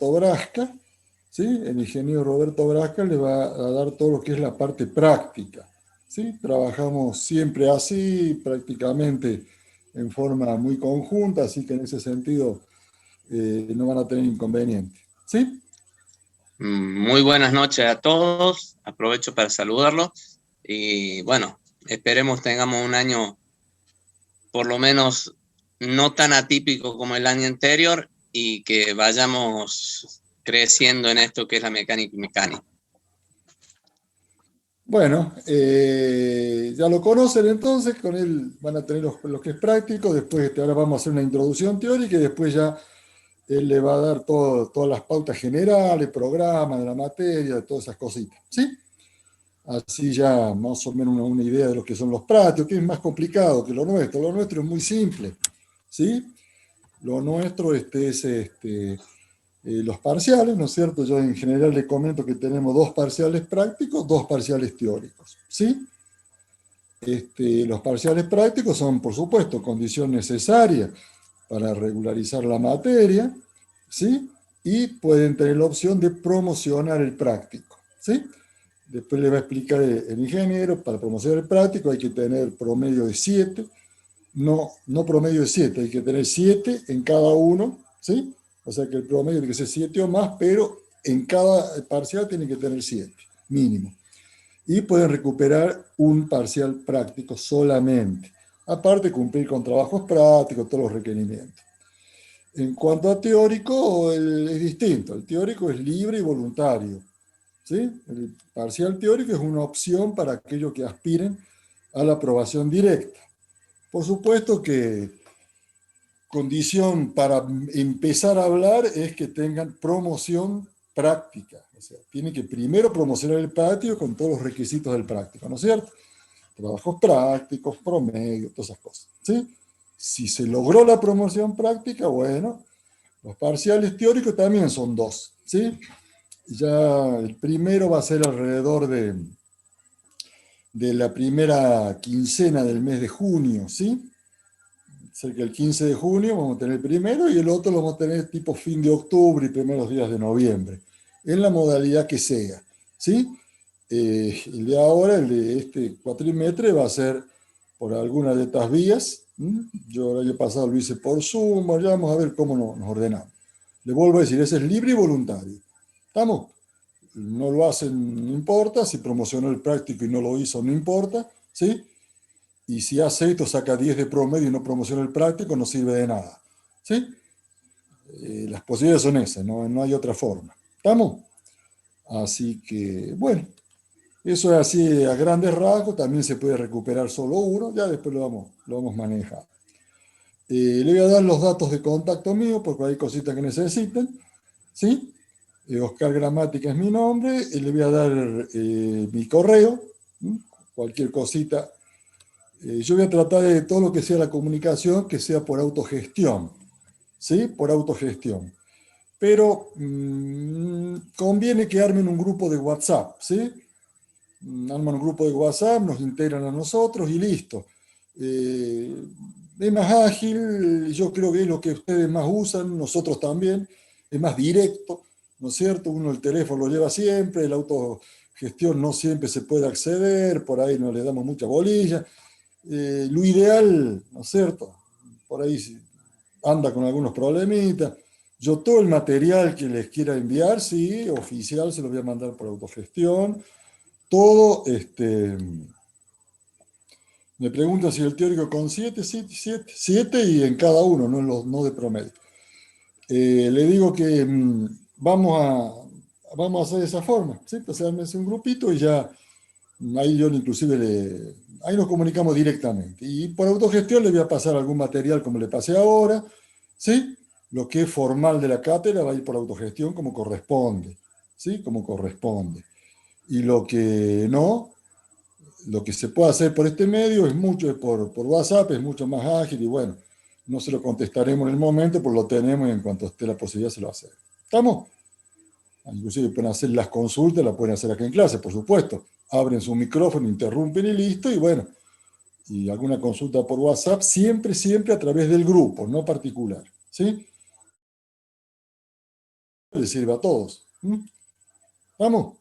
Brasca, ¿sí? El ingeniero Roberto Brasca le va a dar todo lo que es la parte práctica, ¿sí? Trabajamos siempre así, prácticamente en forma muy conjunta, así que en ese sentido no van a tener inconveniente, ¿sí? Muy buenas noches a todos. Aprovecho para saludarlos. Y bueno, esperemos tengamos un año por lo menos no tan atípico como el año anterior y que vayamos creciendo en esto que es la mecánica y mecánica. Bueno, ya lo conocen entonces, con él van a tener lo que es práctico, después ahora vamos a hacer una introducción teórica y después ya él le va a dar todas las pautas generales, programas de la materia, de todas esas cositas, ¿sí? Así ya más o menos una idea de lo que son los prácticos, que es más complicado que lo nuestro. Lo nuestro es muy simple, ¿sí? Lo nuestro es los parciales, ¿no es cierto? Yo en general le comento que tenemos 2 parciales prácticos, 2 parciales teóricos, ¿sí? Los parciales prácticos son, por supuesto, condición necesaria para regularizar la materia, ¿sí? Y pueden tener la opción de promocionar el práctico, ¿sí? Después le va a explicar el ingeniero, para promocionar el práctico hay que tener promedio de 7, no promedio de 7, hay que tener 7 en cada uno, ¿sí? O sea que el promedio tiene que ser 7 o más, pero en cada parcial tiene que tener 7, mínimo. Y pueden recuperar un parcial práctico solamente. Aparte, cumplir con trabajos prácticos, todos los requerimientos. En cuanto a teórico, es distinto. El teórico es libre y voluntario, ¿sí? El parcial teórico es una opción para aquellos que aspiren a la aprobación directa. Por supuesto que condición para empezar a hablar es que tengan promoción práctica. O sea, tienen que primero promocionar el práctico con todos los requisitos del práctico, ¿no es cierto? Trabajos prácticos, promedio, todas esas cosas, ¿sí? Si se logró la promoción práctica, bueno, los parciales teóricos también son 2, ¿sí? Ya el primero va a ser alrededor de la primera quincena del mes de junio, ¿sí? Cerca del 15 de junio vamos a tener el primero y el otro lo vamos a tener tipo fin de octubre y primeros días de noviembre, en la modalidad que sea, ¿sí? El de ahora, el de este cuatrimestre, va a ser por alguna de estas vías. Yo el año pasado lo hice por Zoom, ya vamos a ver cómo nos ordenamos. Le vuelvo a decir, ese es libre y voluntario. ¿Estamos? No lo hacen, no importa, si promocionó el práctico y no lo hizo, no importa, ¿sí? Y si hace esto, saca 10 de promedio y no promociona el práctico, no sirve de nada, ¿sí? Las posibilidades son esas, no hay otra forma. ¿Estamos? Así que, bueno, eso es así a grandes rasgos, también se puede recuperar solo uno, ya después lo vamos a manejar. Le voy a dar los datos de contacto mío, porque hay cositas que necesiten, ¿sí? Oscar Gramática es mi nombre, y le voy a dar mi correo, cualquier cosita. Yo voy a tratar de todo lo que sea la comunicación, que sea por autogestión, ¿sí? Por autogestión. Pero conviene que armen un grupo de WhatsApp, ¿sí? Arman un grupo de WhatsApp, nos integran a nosotros y listo. Eh, es más ágil, yo creo que es lo que ustedes más usan, nosotros también, es más directo, ¿no es cierto? Uno el teléfono lo lleva siempre, la autogestión no siempre se puede acceder, por ahí no le damos mucha bolilla. Lo ideal, ¿no es cierto? Por ahí anda con algunos problemitas. Yo todo el material que les quiera enviar, sí, oficial, se lo voy a mandar por autogestión. Todo, me preguntan si el teórico con 7, 7 y en cada uno, no de promedio. Le digo que vamos a hacer de esa forma, ¿sí? O sea, hace un grupito y ya ahí yo inclusive ahí nos comunicamos directamente. Y por autogestión le voy a pasar algún material como le pasé ahora, ¿sí? Lo que es formal de la cátedra va a ir por autogestión como corresponde, ¿sí? Como corresponde. Y lo que se puede hacer por este medio es mucho por WhatsApp, es mucho más ágil y bueno, no se lo contestaremos en el momento, pues lo tenemos y en cuanto esté la posibilidad se lo hacemos. ¿Estamos? Inclusive pueden hacer las consultas, las pueden hacer acá en clase, por supuesto. Abren su micrófono, interrumpen y listo, y bueno, y alguna consulta por WhatsApp, siempre, siempre a través del grupo, no particular, ¿sí? le sirve a todos. ¿Vamos?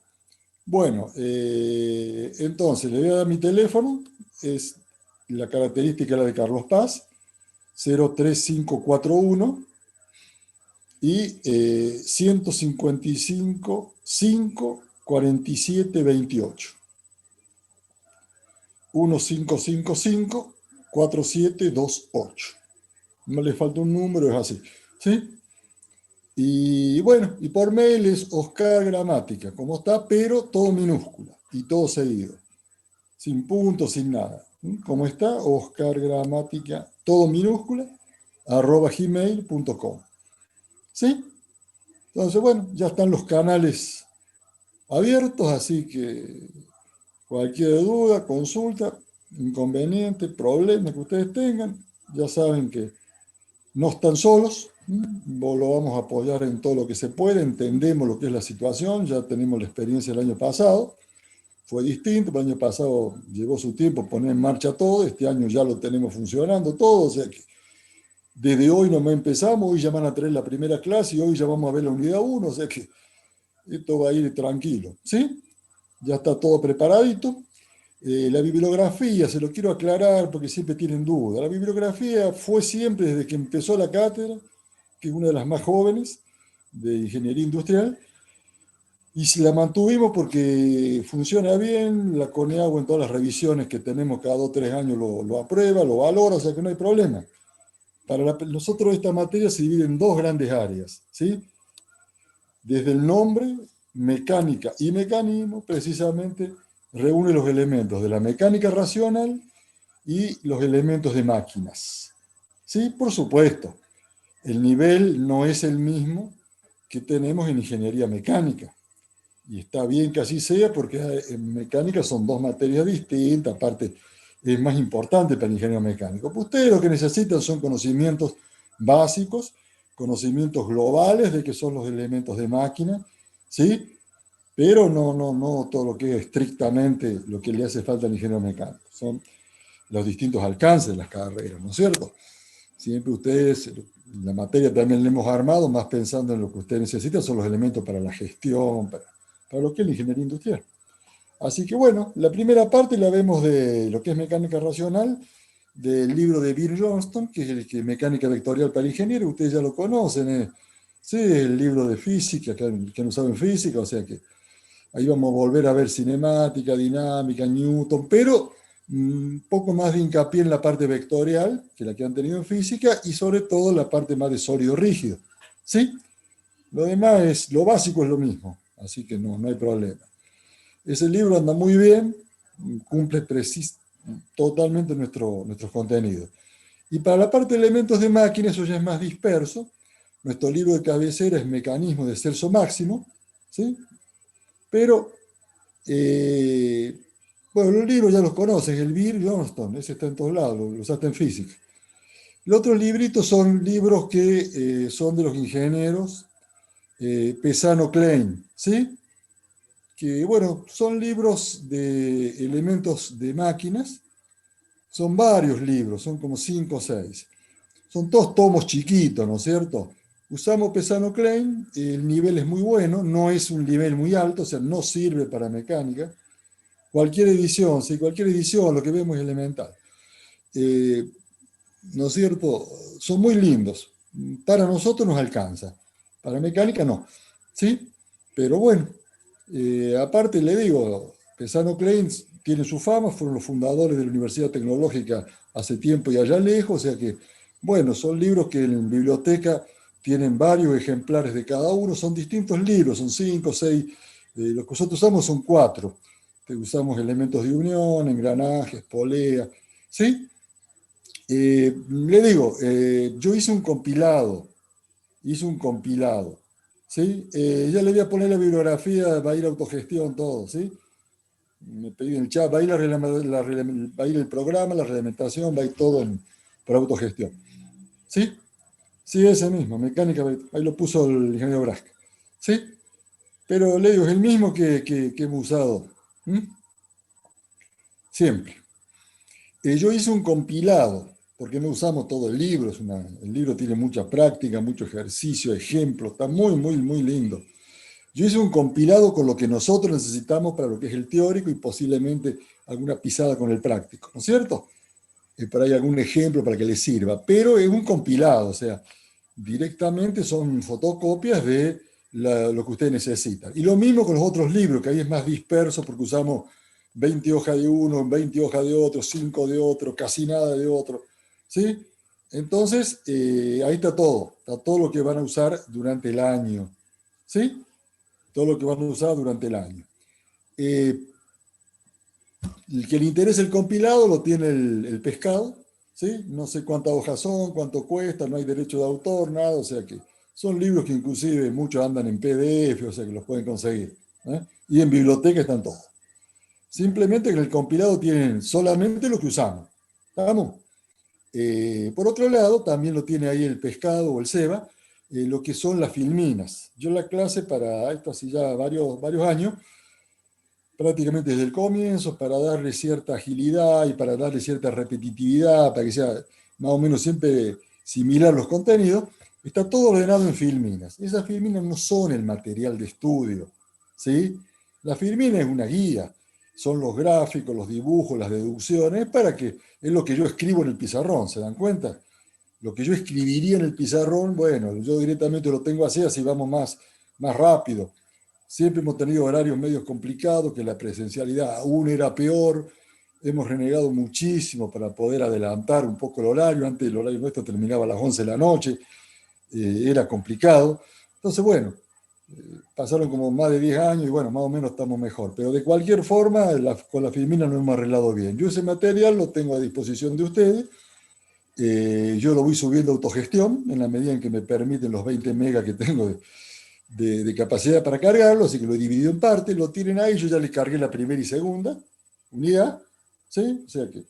Bueno, entonces le voy a dar mi teléfono, es la característica la de Carlos Paz, 03541 y 155 5 47 28. 1555 4728. No le falta un número, es así. ¿Sí? Y bueno, y por mail es Oscar Gramática, como está, pero todo minúscula y todo seguido. Sin puntos, sin nada. Como está, Oscar Gramática, todo minúscula, @gmail.com. ¿Sí? Entonces, bueno, ya están los canales abiertos, así que cualquier duda, consulta, inconveniente, problema que ustedes tengan, ya saben que no están solos, lo vamos a apoyar en todo lo que se puede, entendemos lo que es la situación, ya tenemos la experiencia del año pasado, fue distinto, el año pasado llevó su tiempo poner en marcha todo, este año ya lo tenemos funcionando todo, o sea que desde hoy nomás empezamos, hoy ya van a traer la primera clase y hoy ya vamos a ver la unidad 1, o sea que esto va a ir tranquilo, ¿sí? Ya está todo preparadito. La bibliografía, se lo quiero aclarar porque siempre tienen duda. La bibliografía fue siempre desde que empezó la cátedra, que es una de las más jóvenes de ingeniería industrial, y si la mantuvimos porque funciona bien, la CONEAGUA en todas las revisiones que tenemos cada 2 o 3 años lo aprueba, lo valora, o sea que no hay problema. Para nosotros esta materia se divide en 2 grandes áreas, ¿sí? Desde el nombre, mecánica y mecanismo, precisamente reúne los elementos de la mecánica racional y los elementos de máquinas. Sí, por supuesto, el nivel no es el mismo que tenemos en ingeniería mecánica. Y está bien que así sea porque en mecánica son 2 materias distintas, aparte es más importante para el ingeniero mecánico. Pues ustedes lo que necesitan son conocimientos básicos, conocimientos globales de qué son los elementos de máquina, ¿sí? Pero no todo lo que es estrictamente lo que le hace falta al ingeniero mecánico. Son los distintos alcances de las carreras, ¿no es cierto? Siempre ustedes, la materia también la hemos armado, más pensando en lo que ustedes necesitan, son los elementos para la gestión, para lo que es la ingeniería industrial. Así que bueno, la primera parte la vemos de lo que es mecánica racional, del libro de Bill Johnston, que es el que Mecánica Vectorial para Ingenieros, ustedes ya lo conocen, sí, el libro de física, que no saben física, o sea que ahí vamos a volver a ver cinemática, dinámica, Newton, pero un poco más de hincapié en la parte vectorial, que la que han tenido en física, y sobre todo la parte más de sólido rígido. ¿Sí? Lo demás lo básico es lo mismo, así que no hay problema. Ese libro anda muy bien, cumple totalmente nuestros contenidos. Y para la parte de elementos de máquina, eso ya es más disperso. Nuestro libro de cabecera es Mecanismo de Celso Máximo, ¿sí? Pero, bueno, los libros ya los conocen, el Bill Johnston, ese está en todos lados, lo usaste en física. Los otros libritos son libros que son de los ingenieros Pesano Klein, ¿sí? Que, bueno, son libros de elementos de máquinas, son varios libros, son como 5 o 6. Son todos tomos chiquitos, ¿no es cierto? Usamos Pesano Klein, el nivel es muy bueno, no es un nivel muy alto, o sea, no sirve para mecánica. Cualquier edición, sí, cualquier edición, lo que vemos es elemental. ¿No es cierto? Son muy lindos. Para nosotros nos alcanza. Para mecánica no. ¿Sí? Pero bueno, aparte le digo, Pesano Klein tiene su fama, fueron los fundadores de la Universidad Tecnológica hace tiempo y allá lejos, o sea que, bueno, son libros que en biblioteca tienen varios ejemplares de cada uno, son distintos libros, son 5, 6, los que nosotros usamos son 4, que usamos elementos de unión, engranajes, polea, ¿sí? Le digo, yo hice un compilado, ¿sí? Ya le voy a poner la bibliografía, va a ir autogestión, todo, ¿sí? Me pedí en el chat, va a ir, va a ir el programa, la reglamentación, va a ir todo por autogestión. ¿Sí? Sí, ese mismo, mecánica, ahí lo puso el ingeniero Brasca. ¿Sí? Pero le digo, es el mismo que hemos usado. Siempre. Yo hice un compilado, porque no usamos todo el libro. El libro tiene mucha práctica, mucho ejercicio, ejemplos, está muy, muy, muy lindo. Yo hice un compilado con lo que nosotros necesitamos para lo que es el teórico y posiblemente alguna pisada con el práctico, ¿no es cierto? Por ahí algún ejemplo para que les sirva, pero es un compilado, o sea, directamente son fotocopias de lo que ustedes necesitan. Y lo mismo con los otros libros, que ahí es más disperso porque usamos 20 hojas de uno, 20 hojas de otro, 5 de otro, casi nada de otro, ¿sí? Entonces, ahí está todo lo que van a usar durante el año, ¿sí? Todo lo que van a usar durante el año. El que le interese el compilado lo tiene el pescado, ¿sí? No sé cuántas hojas son, cuánto cuesta, no hay derecho de autor, nada, o sea que son libros que inclusive muchos andan en PDF, o sea que los pueden conseguir, ¿eh? Y en biblioteca están todos. Simplemente que en el compilado tienen solamente lo que usamos, ¿estamos? Por otro lado, también lo tiene ahí el pescado o el ceba, lo que son las filminas. Yo en la clase para esto hace ya varios años, prácticamente desde el comienzo, para darle cierta agilidad y para darle cierta repetitividad, para que sea más o menos siempre similar los contenidos, está todo ordenado en filminas. Esas filminas no son el material de estudio, ¿sí? La filmina es una guía, son los gráficos, los dibujos, las deducciones, para que es lo que yo escribo en el pizarrón, ¿se dan cuenta? Lo que yo escribiría en el pizarrón, bueno, yo directamente lo tengo así vamos más rápido. Siempre hemos tenido horarios medios complicados, que la presencialidad aún era peor. Hemos renegado muchísimo para poder adelantar un poco el horario. Antes el horario nuestro terminaba a las 11 de la noche. Era complicado. Entonces, bueno, pasaron como más de 10 años y bueno, más o menos estamos mejor. Pero de cualquier forma, con la Filmina nos hemos arreglado bien. Yo ese material lo tengo a disposición de ustedes. Yo lo voy subiendo a autogestión en la medida en que me permiten los 20 megas que tengo de capacidad para cargarlo, así que lo he dividido en partes, lo tienen ahí, yo ya les cargué la primera y segunda unidad, ¿sí? O sea que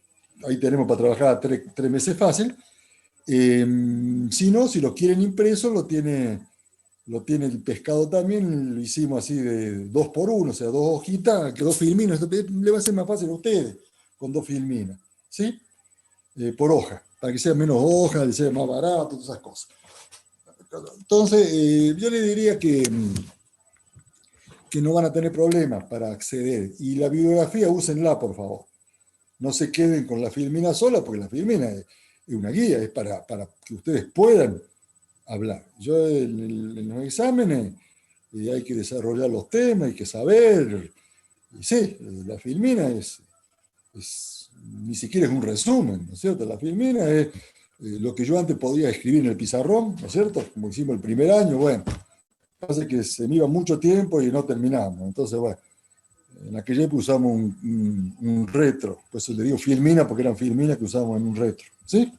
ahí tenemos para trabajar 3 meses fácil. Si no, si lo quieren impreso, lo tiene el pescado también, lo hicimos así de 2 por 1, o sea, 2 hojitas, que 2 filminas, le va a ser más fácil a ustedes con 2 filminas, ¿sí? Por hoja, para que sea menos hoja, que sea más barato, todas esas cosas. Entonces, yo le diría que no van a tener problemas para acceder. Y la bibliografía, úsenla, por favor. No se queden con la filmina sola, porque la filmina es una guía, es para que ustedes puedan hablar. Yo en los exámenes hay que desarrollar los temas, hay que saber. Y sí, la filmina ni siquiera es un resumen, ¿no es cierto? La filmina es lo que yo antes podía escribir en el pizarrón, ¿no es cierto? Como hicimos el primer año, bueno, hace que se me iba mucho tiempo y no terminamos. Entonces, bueno, en aquella época usamos un retro, pues le digo filmina porque eran filminas que usábamos en un retro, ¿sí?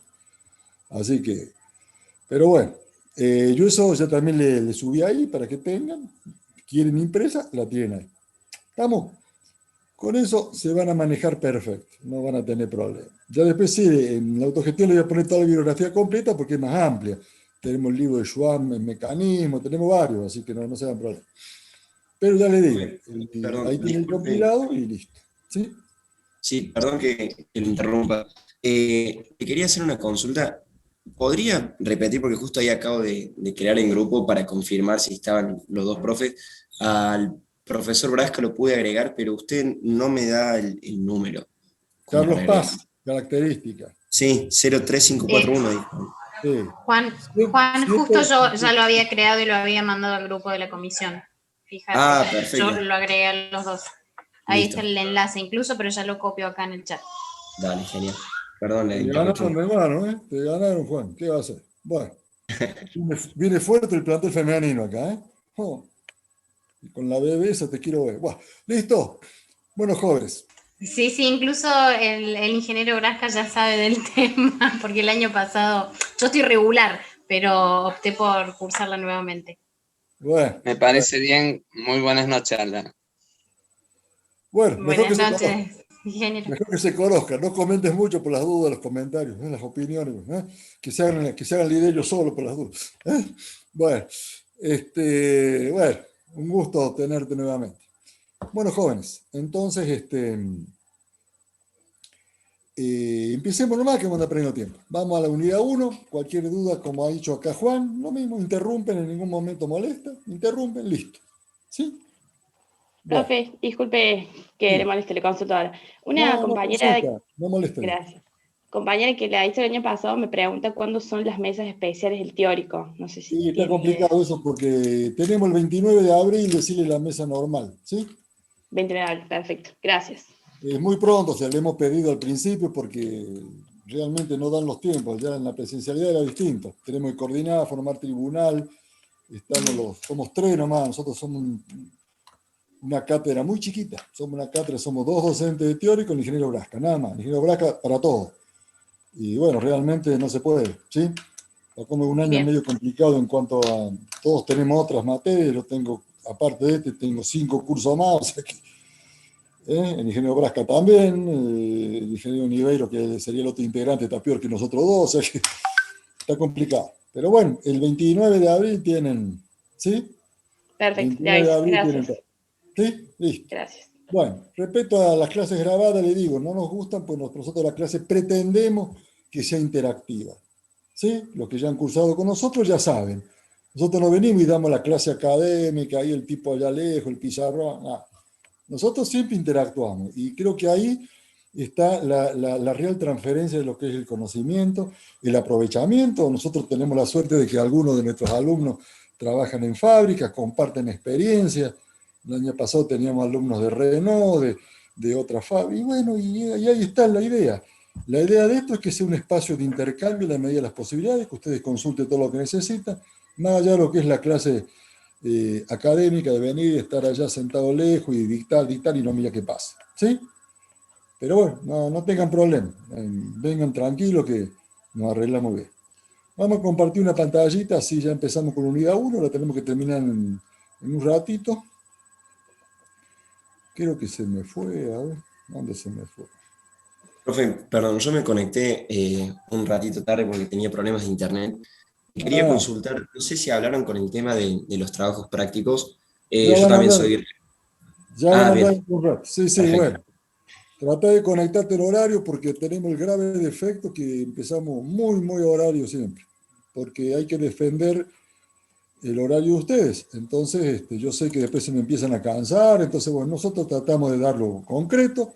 Así que, pero bueno, yo eso ya también le subí ahí para que tengan, quieren impresa, la tienen ahí. ¿Estamos? Con eso se van a manejar perfecto, no van a tener problemas. Ya después sí, en la autogestión le voy a poner toda la bibliografía completa porque es más amplia. Tenemos el libro de Schwamm en mecanismo, tenemos varios, así que no se dan problemas. Pero ya le digo, Perdón, ahí tiene el disculpe. compilado y listo. ¿Sí? Sí, perdón que le interrumpa. Te quería hacer una consulta. ¿Podría repetir, porque justo ahí acabo de crear en grupo para confirmar si estaban los dos profes? Al profesor Brasca lo pude agregar, pero usted no me da el número como Carlos para agregar. Paz, característica. Sí, Eh, 03541 dijo. Sí. Juan, justo Siete- yo ya lo había creado y lo había mandado al grupo de la comisión. Fíjate, Ah, yo perfecto. lo agregué a los dos. Ahí está Listo. el enlace incluso, pero ya lo copio acá en el chat. Dale, genial. Perdón, le Te interrumpí. ganaron, mi hermano, ¿eh? Te ganaron, Juan. ¿Qué va a hacer? Bueno, viene fuerte el plantel femenino acá, ¿eh? Oh, y con la BBC te quiero ver. Bueno, listo. Bueno, jóvenes. Sí, sí, incluso el ingeniero Grasca ya sabe del tema, porque el año pasado, yo estoy regular, pero opté por cursarla nuevamente. Bueno, Me parece bien. Muy buenas noches, Aldana. bueno, mejor que Buenas se conozcan. noches, ingeniero. Mejor que se conozcan. No comentes mucho por las dudas, los comentarios, las opiniones, ¿eh? Que se hagan líder ellos solo por las dudas. ¿Eh? Bueno, bueno, un gusto tenerte nuevamente. Bueno, jóvenes, entonces, empecemos nomás que vamos a perder tiempo. Vamos a la unidad 1, cualquier duda, como ha dicho acá Juan, lo mismo, interrumpen, en ningún momento molesta, interrumpen, listo. ¿Sí? Bueno, Profe, disculpe que le sí. moleste, le consulto ahora. Una No compañera, consulta, no molesta. gracias. Compañera que la hice el año pasado me pregunta cuándo son las mesas especiales del teórico. No sé Sí, si está tiene idea. complicado eso porque tenemos el 29 de abril, decirle la mesa normal, ¿sí? 29 de abril, perfecto. Gracias. Es muy pronto, se le hemos pedido al principio porque realmente no dan los tiempos, ya en la presencialidad era distinto. Tenemos que coordinar, formar tribunal, somos 3 nomás, nosotros somos una cátedra muy chiquita, somos una cátedra, somos 2 docentes de teórico y el ingeniero Brasca, nada más, el ingeniero Brasca para todo. Y bueno, realmente no se puede, ¿sí? Está como un año Bien. medio complicado en cuanto a, todos tenemos otras materias, yo tengo, aparte de este, tengo 5 cursos más, o sea que, el ingeniero Brasca también, el ingeniero Niveiro, que sería el otro integrante, está peor que nosotros dos, o sea que está complicado. Pero bueno, el 29 de abril tienen, ¿sí? Perfecto. 29 de abril tienen Gracias. todo. ¿Sí? Listo. Gracias. Bueno, respecto a las clases grabadas, le digo, no nos gustan, pues nosotros la clase pretendemos que sea interactiva. ¿Sí? Los que ya han cursado con nosotros ya saben. Nosotros no venimos y damos la clase académica, ahí el tipo allá lejos, el pizarrón, nada. Nosotros siempre interactuamos y creo que ahí está la real transferencia de lo que es el conocimiento, el aprovechamiento. Nosotros tenemos la suerte de que algunos de nuestros alumnos trabajan en fábricas, comparten experiencias. El año pasado teníamos alumnos de Renault, de otras fábricas, y bueno, y ahí está la idea. La idea de esto es que sea un espacio de intercambio en la medida de las posibilidades, que ustedes consulten todo lo que necesitan, más allá de lo que es la clase académica, de venir y estar allá sentado lejos y dictar y no mira qué pasa. ¿Sí? Pero bueno, no tengan problema. Vengan tranquilos que nos arreglamos bien. Vamos a compartir una pantallita, así ya empezamos con la unidad 1, la tenemos que terminar en un ratito. Creo que se me fue, a ver, ¿dónde se me fue? Profe, perdón, yo me conecté un ratito tarde porque tenía problemas de internet. Y quería consultar, no sé si hablaron con el tema de los trabajos prácticos. Ya Yo van a también hablar, soy... ya van Ah, a hablar bien, en un rato. Sí, sí, perfecto. bueno. Trata de conectarte el horario porque tenemos el grave defecto que empezamos muy horario siempre. Porque hay que defender el horario de ustedes. Entonces, yo sé que después se me empiezan a cansar. Entonces, bueno, nosotros tratamos de darlo concreto,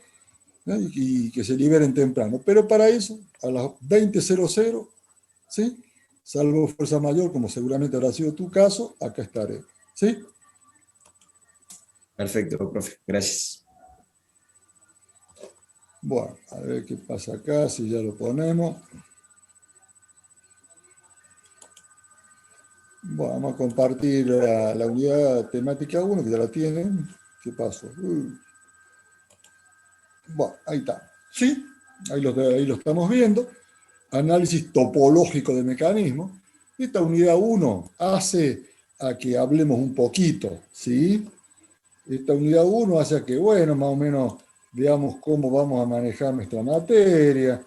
¿no? Y que se liberen temprano. Pero para eso, a las 20:00, ¿sí? Salvo fuerza mayor, como seguramente habrá sido tu caso, acá estaré. ¿Sí? Perfecto, profe, gracias. Bueno, a ver qué pasa acá, si ya lo ponemos. Bueno, vamos a compartir la unidad temática 1, que ya la tienen. ¿Qué pasó? Bueno, ahí está. ¿Sí? Ahí lo estamos viendo. Análisis topológico de mecanismos. Esta unidad 1 hace a que hablemos un poquito, ¿sí? Esta unidad 1 hace a que, bueno, más o menos veamos cómo vamos a manejar nuestra materia,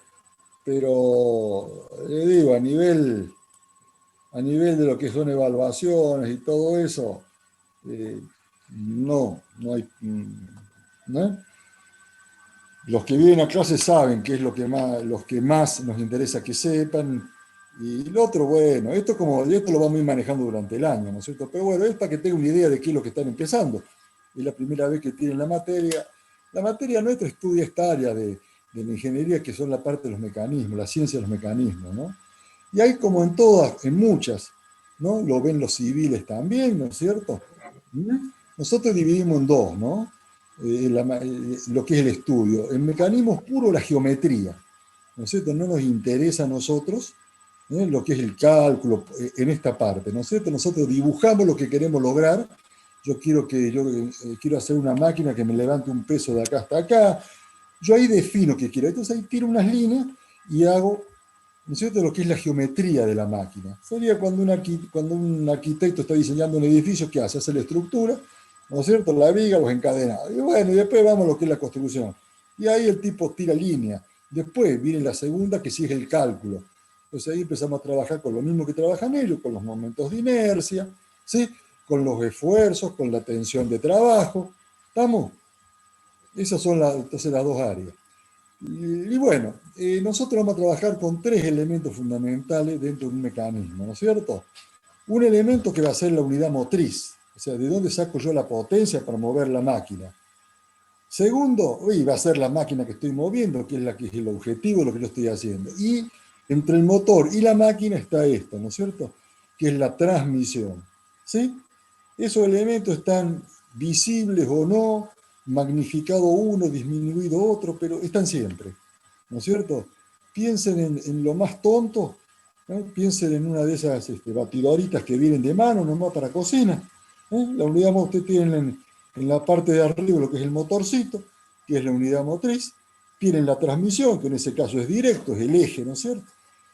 pero le digo, a nivel de lo que son evaluaciones y todo eso, no hay, ¿no? Los que vienen a clase saben qué es los que más nos interesa que sepan, y lo otro, bueno, esto lo vamos a ir manejando durante el año, ¿no es cierto? Pero bueno, es para que tengan una idea de qué es lo que están empezando. Es la primera vez que tienen la materia. La materia nuestra estudia esta área de la ingeniería, que son la parte de los mecanismos, la ciencia de los mecanismos, ¿no? Y hay como en todas, en muchas, ¿no? Lo ven los civiles también, ¿no es cierto? Nosotros dividimos en dos, ¿no? Lo que es el estudio. El mecanismo es puro la geometría, ¿no es cierto? No nos interesa a nosotros lo que es el cálculo en esta parte, ¿no es cierto? Nosotros dibujamos lo que queremos lograr. Yo quiero hacer una máquina que me levante un peso de acá hasta acá. Yo ahí defino qué quiero. Entonces ahí tiro unas líneas y hago, ¿no es cierto?, lo que es la geometría de la máquina. Sería cuando un arquitecto está diseñando un edificio, ¿qué hace? Hace la estructura, ¿no es cierto?, la viga, los encadenados. Y bueno, y después vamos a lo que es la construcción. Y ahí el tipo tira línea. Después viene la segunda, que sí es el cálculo. Entonces ahí empezamos a trabajar con lo mismo que trabajan ellos, con los momentos de inercia, ¿sí?, con los esfuerzos, con la tensión de trabajo. ¿Estamos? Esas son entonces las dos áreas. Y bueno, nosotros vamos a trabajar con 3 elementos fundamentales dentro de un mecanismo, ¿no es cierto? Un elemento que va a ser la unidad motriz, o sea, de dónde saco yo la potencia para mover la máquina. Segundo, va a ser la máquina que estoy moviendo, que es el objetivo de lo que yo estoy haciendo. Y entre el motor y la máquina está esto, ¿no es cierto? Que es la transmisión. ¿Sí? Esos elementos están visibles o no, magnificado uno, disminuido otro, pero están siempre, ¿no es cierto? Piensen en lo más tonto, ¿no? Piensen en una de esas batidoritas que vienen de mano nomás para cocina. La unidad motriz tienen en la parte de arriba lo que es el motorcito, que es la unidad motriz. Tienen la transmisión, que en ese caso es directo, es el eje, ¿no es cierto?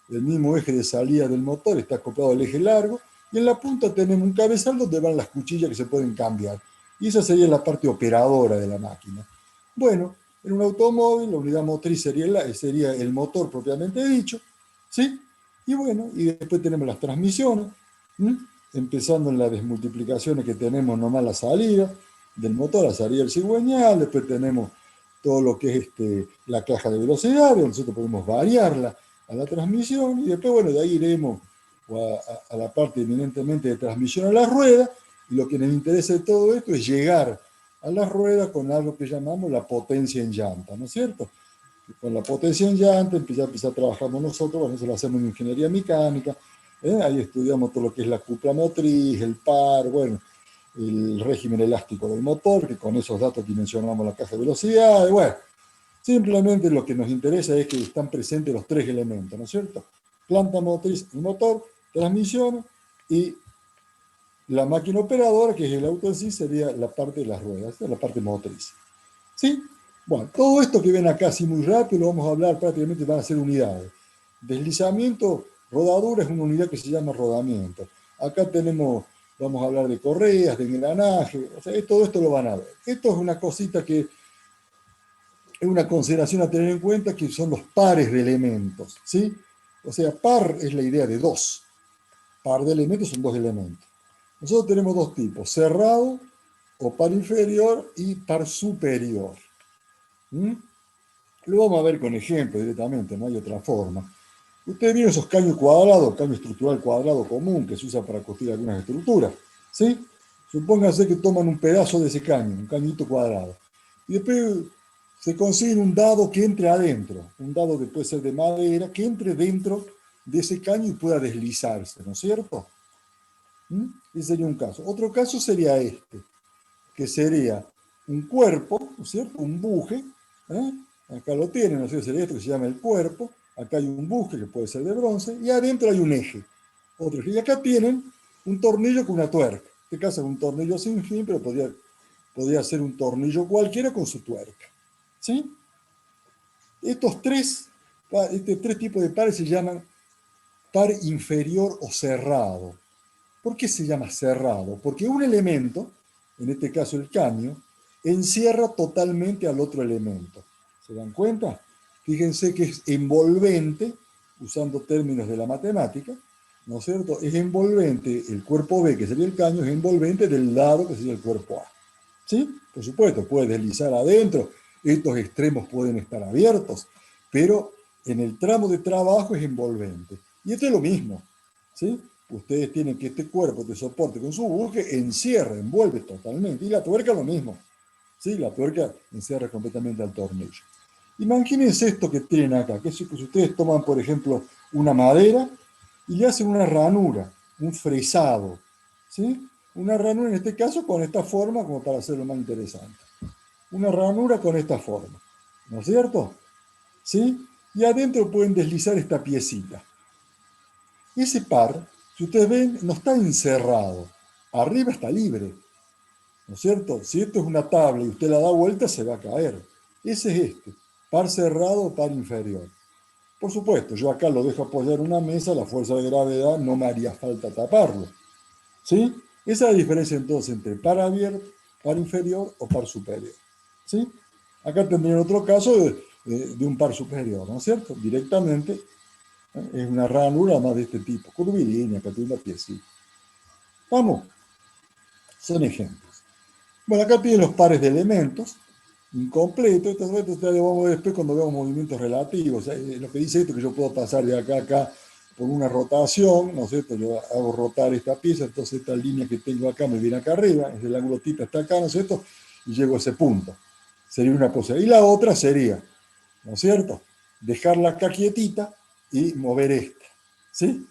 El mismo eje de salida del motor está acoplado al eje largo, y en la punta tenemos un cabezal donde van las cuchillas que se pueden cambiar. Y esa sería la parte operadora de la máquina. Bueno, en un automóvil la unidad motriz sería el motor propiamente dicho, ¿sí? Y bueno, y después tenemos las transmisiones, ¿sí? Empezando en las desmultiplicaciones que tenemos nomás la salida del motor, la salida del cigüeñal, después tenemos todo lo que es la caja de velocidad, donde nosotros podemos variarla a la transmisión, y después, bueno, de ahí iremos a la parte eminentemente de transmisión a la rueda, y lo que nos interesa de todo esto es llegar a la rueda con algo que llamamos la potencia en llanta, ¿no es cierto? Con la potencia en llanta empezar a trabajar nosotros, bueno, eso lo hacemos en ingeniería mecánica, ahí estudiamos todo lo que es la cupla motriz, el par, bueno, el régimen elástico del motor, que con esos datos dimensionamos la caja de velocidad, bueno, simplemente lo que nos interesa es que están presentes los 3 elementos, ¿no es cierto? Planta motriz, el motor, transmisión y la máquina operadora, que es el auto en sí, sería la parte de las ruedas, la parte motriz. ¿Sí? Bueno, todo esto que ven acá así muy rápido, lo vamos a hablar prácticamente, van a ser unidades. Deslizamiento, rodadura es una unidad que se llama rodamiento. Acá vamos a hablar de correas, de engranaje, o sea, todo esto lo van a ver. Esto es una cosita que es una consideración a tener en cuenta, que son los pares de elementos, ¿sí? O sea, par es la idea de 2. Par de elementos son 2 elementos. Nosotros tenemos 2 tipos, cerrado o par inferior y par superior. Lo vamos a ver con ejemplo directamente, no hay otra forma. Ustedes vieron esos caños cuadrados, caño estructural cuadrado común que se usa para construir algunas estructuras, ¿sí? Supónganse que toman un pedazo de ese caño, un cañito cuadrado, y después se consigue un dado que entre adentro, un dado que puede ser de madera, que entre dentro de ese caño y pueda deslizarse, ¿no es cierto? Ese sería un caso. Otro caso sería este, que sería un cuerpo, ¿no es cierto? Un buje, acá lo tienen, ¿no es cierto? Sería esto que se llama el cuerpo, acá hay un buje que puede ser de bronce, y adentro hay un eje, otro eje. Y acá tienen un tornillo con una tuerca. En este caso es un tornillo sin fin, pero podría ser un tornillo cualquiera con su tuerca. ¿Sí? Estos 3 tipos de pares se llaman par inferior o cerrado. ¿Por qué se llama cerrado? Porque un elemento, en este caso el caño, encierra totalmente al otro elemento. ¿Se dan cuenta? Fíjense que es envolvente, usando términos de la matemática, ¿no es cierto? Es envolvente, el cuerpo B, que sería el caño, es envolvente del lado que sería el cuerpo A. ¿Sí? Por supuesto, puede deslizar adentro, estos extremos pueden estar abiertos, pero en el tramo de trabajo es envolvente. Y esto es lo mismo, ¿sí? Ustedes tienen que este cuerpo de soporte con su buje encierra, envuelve totalmente. Y la tuerca lo mismo. ¿Sí? La tuerca encierra completamente al tornillo. Imagínense esto que tienen acá, que si ustedes toman, por ejemplo, una madera y le hacen una ranura, un fresado. ¿Sí? Una ranura en este caso con esta forma, como para hacerlo más interesante. Una ranura con esta forma. ¿No es cierto? ¿Sí? Y adentro pueden deslizar esta piecita. Ese par, si ustedes ven, no está encerrado. Arriba está libre. ¿No es cierto? Si esto es una tabla y usted la da vuelta, se va a caer. Ese es este. Par cerrado o par inferior. Por supuesto, yo acá lo dejo apoyar en una mesa, la fuerza de gravedad no me haría falta taparlo. ¿Sí? Esa es la diferencia entonces entre par abierto, par inferior o par superior. ¿Sí? Acá tendrían otro caso de un par superior, ¿no es cierto? Directamente es una ranura más de este tipo, curvilínea, que tiene una piecita. Vamos, son ejemplos. Bueno, acá tienen los pares de elementos, incompleto. Entonces lo vamos a ver después cuando veamos movimientos relativos. Lo que dice esto, que yo puedo pasar de acá a acá por una rotación, ¿no es cierto? Yo hago rotar esta pieza, entonces esta línea que tengo acá me viene acá arriba, el ángulo θ está acá, ¿no es cierto? Y llego a ese punto. Sería una posibilidad. Y la otra sería, ¿no es cierto?, dejarla acá quietita y mover esta, ¿sí?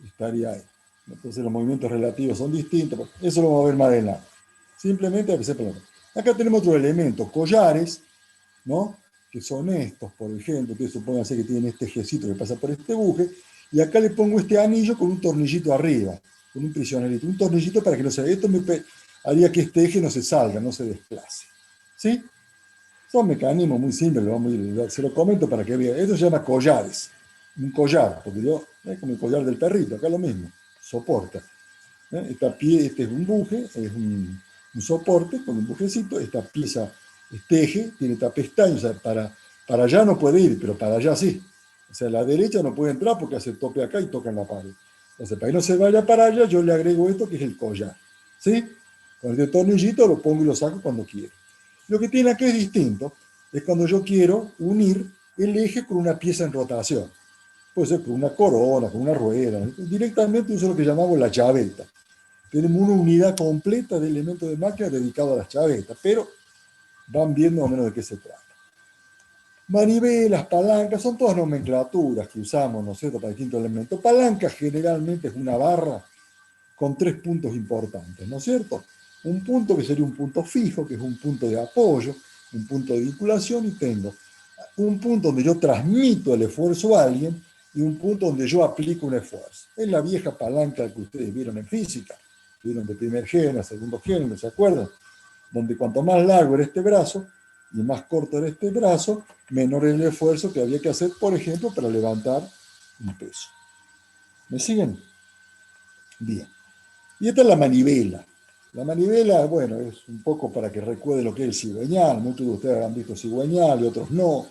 Estaría ahí. Entonces los movimientos relativos son distintos. Eso lo vamos a ver más adelante. Simplemente hay que ser plano. Acá tenemos otro elemento, collares, ¿no? Que son estos, por ejemplo. Ustedes supongan que tienen este ejecito que pasa por este buje. Y acá le pongo este anillo con un tornillito arriba, con un prisionerito. Un tornillito para que no se... Esto me haría que este eje no se salga, no se desplace. ¿Sí? Son mecanismos muy simples, se lo comento para que vean. Esto se llama collares. Un collar, porque yo, es como el collar del perrito, acá lo mismo, soporta. Este es un buje, es un soporte con un bujecito. Esta pieza, este eje, tiene esta pestaña, o sea, para allá no puede ir, pero para allá sí. O sea, la derecha no puede entrar porque hace tope acá y toca en la pared. Entonces, para que no se vaya para allá, yo le agrego esto que es el collar. ¿Sí? Con este tornillito lo pongo y lo saco cuando quiero. Lo que tiene aquí es distinto, es cuando yo quiero unir el eje con una pieza en rotación. Puede ser con una corona, con una rueda. Directamente uso lo que llamamos la chaveta. Tenemos una unidad completa de elementos de máquina dedicado a las chavetas, pero van viendo más o menos de qué se trata. Manivelas, palancas, son todas nomenclaturas que usamos, ¿no es cierto?, para distintos elementos. Palanca generalmente es una barra con 3 puntos importantes, ¿no es cierto? Un punto que sería un punto fijo, que es un punto de apoyo, un punto de vinculación, y tengo un punto donde yo transmito el esfuerzo a alguien y un punto donde yo aplico un esfuerzo. Es la vieja palanca que ustedes vieron en física, vieron de primer género, segundo género, ¿se acuerdan? Donde cuanto más largo era este brazo y más corto era este brazo, menor era el esfuerzo que había que hacer, por ejemplo, para levantar un peso. ¿Me siguen? Bien. Y esta es la manivela. La manivela, bueno, es un poco para que recuerde lo que es el cigüeñal. Muchos de ustedes han visto cigüeñal y otros no.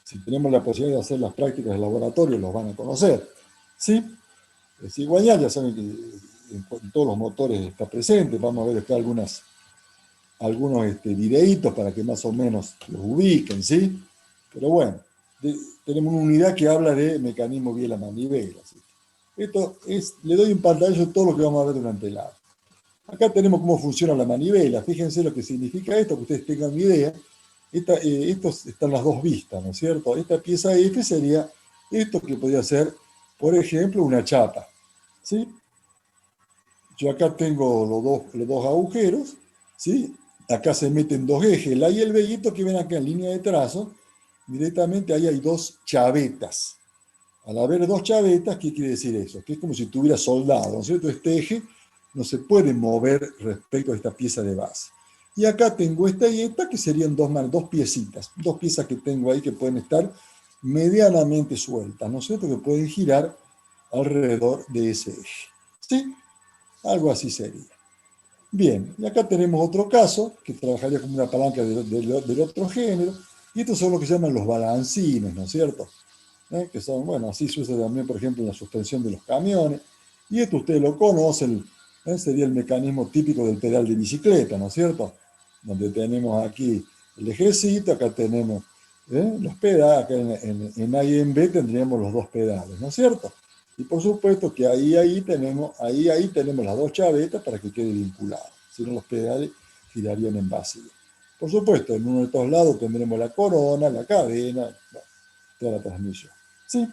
Si tenemos la posibilidad de hacer las prácticas de laboratorio, los van a conocer. ¿Sí? El cigüeñal, ya saben que en todos los motores está presente. Vamos a ver acá algunos videitos para que más o menos los ubiquen, ¿sí? Pero bueno, tenemos una unidad que habla de mecanismo biela-manivela, ¿sí? Esto es, le doy un pantallazo de todo lo que vamos a ver durante el año. Acá tenemos cómo funciona la manivela. Fíjense lo que significa esto, que ustedes tengan una idea. Estos están las dos vistas, ¿no es cierto? Esta pieza F sería esto que podría ser, por ejemplo, una chapa, ¿sí? Yo acá tengo los dos agujeros, ¿sí? Acá se meten dos ejes, el A y el B, y esto que ven acá en línea de trazo, directamente ahí hay dos chavetas. Al haber dos chavetas, ¿qué quiere decir eso? Que es como si tuviera soldado, ¿no es cierto? Este eje no se puede mover respecto a esta pieza de base. Y acá tengo esta y esta, que serían dos piecitas, dos piezas que tengo ahí que pueden estar medianamente sueltas, ¿no es cierto? Que pueden girar alrededor de ese eje. ¿Sí? Algo así sería. Bien, y acá tenemos otro caso, que trabajaría como una palanca del otro género, y estos son lo que se llaman los balancines, ¿no es cierto? Que son, bueno, así se usa también, por ejemplo, en la suspensión de los camiones, y esto ustedes lo conocen, sería el mecanismo típico del pedal de bicicleta, ¿no es cierto? Donde tenemos aquí el ejecito, acá tenemos los pedales, acá en A y en B tendríamos los dos pedales, ¿no es cierto? Y por supuesto que ahí tenemos las dos chavetas para que quede vinculado, si no los pedales girarían en vacío. Por supuesto, en uno de estos lados tendremos la corona, la cadena, bueno, toda la transmisión. ¿Sí?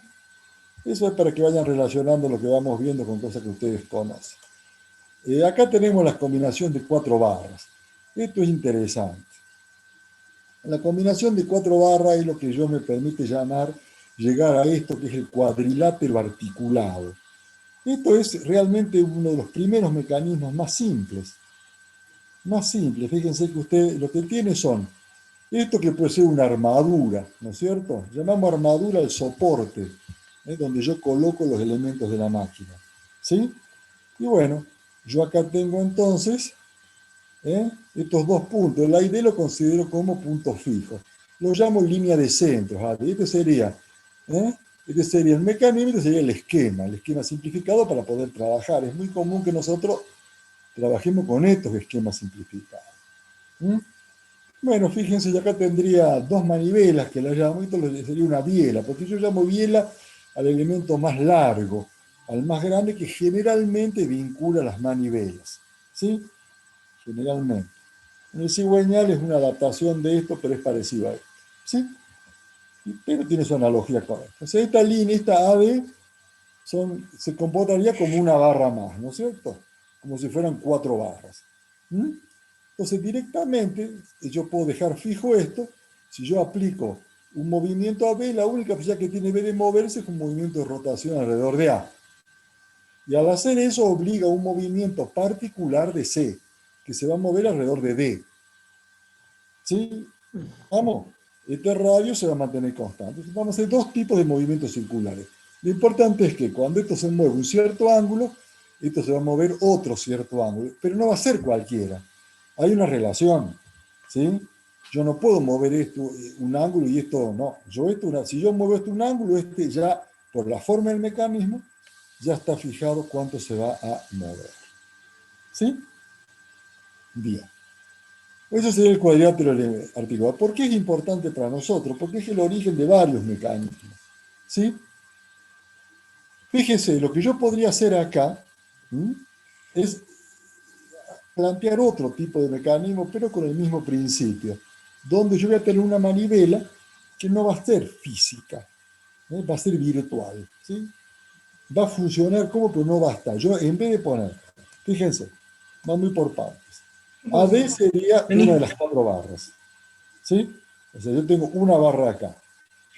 Eso es para que vayan relacionando lo que vamos viendo con cosas que ustedes conocen. Acá tenemos la combinación de 4 barras. Esto es interesante. La combinación de 4 barras es lo que yo me permite llamar llegar a esto que es el cuadrilátero articulado. Esto es realmente uno de los primeros mecanismos más simples. Más simples. Fíjense que usted lo que tiene son esto que puede ser una armadura, ¿no es cierto? Llamamos armadura el soporte, donde yo coloco los elementos de la máquina. ¿Sí? Y bueno, yo acá tengo entonces estos dos puntos. El A y D lo considero como puntos fijos. Lo llamo línea de centros. Este sería el mecanismo, este sería el esquema simplificado para poder trabajar. Es muy común que nosotros trabajemos con estos esquemas simplificados. Bueno, fíjense, yo acá tendría dos manivelas que la llamo, esto sería una biela, porque yo llamo biela al elemento más largo, al más grande que generalmente vincula las manivelas. ¿Sí? Generalmente. En el cigüeñal es una adaptación de esto, pero es parecido a esto. ¿Sí? Pero tiene su analogía con esto. O sea, esta línea, esta AB, se comportaría como una barra más, ¿no es cierto? Como si fueran 4 barras. ¿Mm? Entonces, directamente, yo puedo dejar fijo esto. Si yo aplico un movimiento a B, la única posibilidad que tiene B de moverse es un movimiento de rotación alrededor de A. Y al hacer eso, obliga a un movimiento particular de C, que se va a mover alrededor de D. ¿Sí? Vamos, este radio se va a mantener constante. Entonces, vamos a hacer dos tipos de movimientos circulares. Lo importante es que cuando esto se mueve un cierto ángulo, esto se va a mover otro cierto ángulo, pero no va a ser cualquiera. Hay una relación, ¿sí? Yo no puedo mover esto un ángulo y esto no. Si yo muevo esto un ángulo, este ya, por la forma del mecanismo, ya está fijado cuánto se va a mover. ¿Sí? Bien. Eso sería el cuadrilátero articulado. ¿Por qué es importante para nosotros? Porque es el origen de varios mecanismos. ¿Sí? Fíjese, lo que yo podría hacer acá es plantear otro tipo de mecanismo, pero con el mismo principio, donde yo voy a tener una manivela que no va a ser física, va a ser virtual. ¿Sí? Va a funcionar como, pero no va a estar. Yo, en vez de poner, fíjense, vamos a ir por partes. AD sería una de las 4 barras. ¿Sí? O sea, yo tengo una barra acá.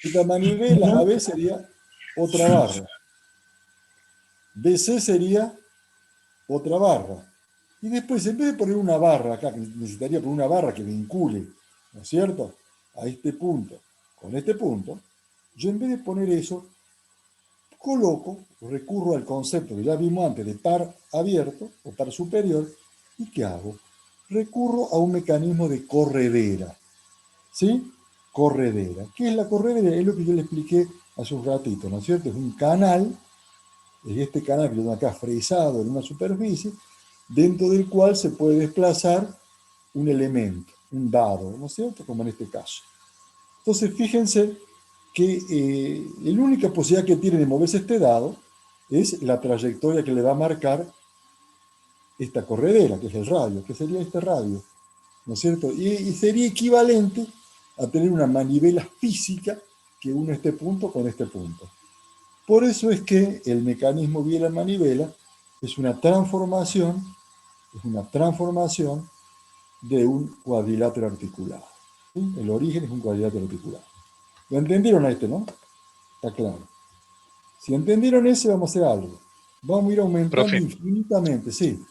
Esta manivela AB sería otra barra. BC sería otra barra. Y después, en vez de poner una barra acá, que necesitaría poner una barra que vincule, ¿no es cierto?, a este punto con este punto, yo en vez de poner eso, recurro al concepto que ya vimos antes de par abierto o par superior, ¿y qué hago? Recurro a un mecanismo de corredera. ¿Sí? Corredera. ¿Qué es la corredera? Es lo que yo le expliqué hace un ratito, ¿no es cierto? Es un canal, es este canal que lo tengo acá fresado en una superficie, dentro del cual se puede desplazar un elemento, un dado, ¿no es cierto? Como en este caso. Entonces, fíjense que la única posibilidad que tiene de moverse este dado es la trayectoria que le va a marcar esta corredera, que es el radio, que sería este radio, ¿no es cierto? Y sería equivalente a tener una manivela física que une este punto con este punto. Por eso es que el mecanismo biela-manivela es una transformación de un cuadrilátero articulado. ¿Sí? El origen es un cuadrilátero articulado. ¿Lo entendieron a este, no? Está claro. Si entendieron ese, vamos a hacer algo. Vamos a ir aumentando Profe, infinitamente, sí.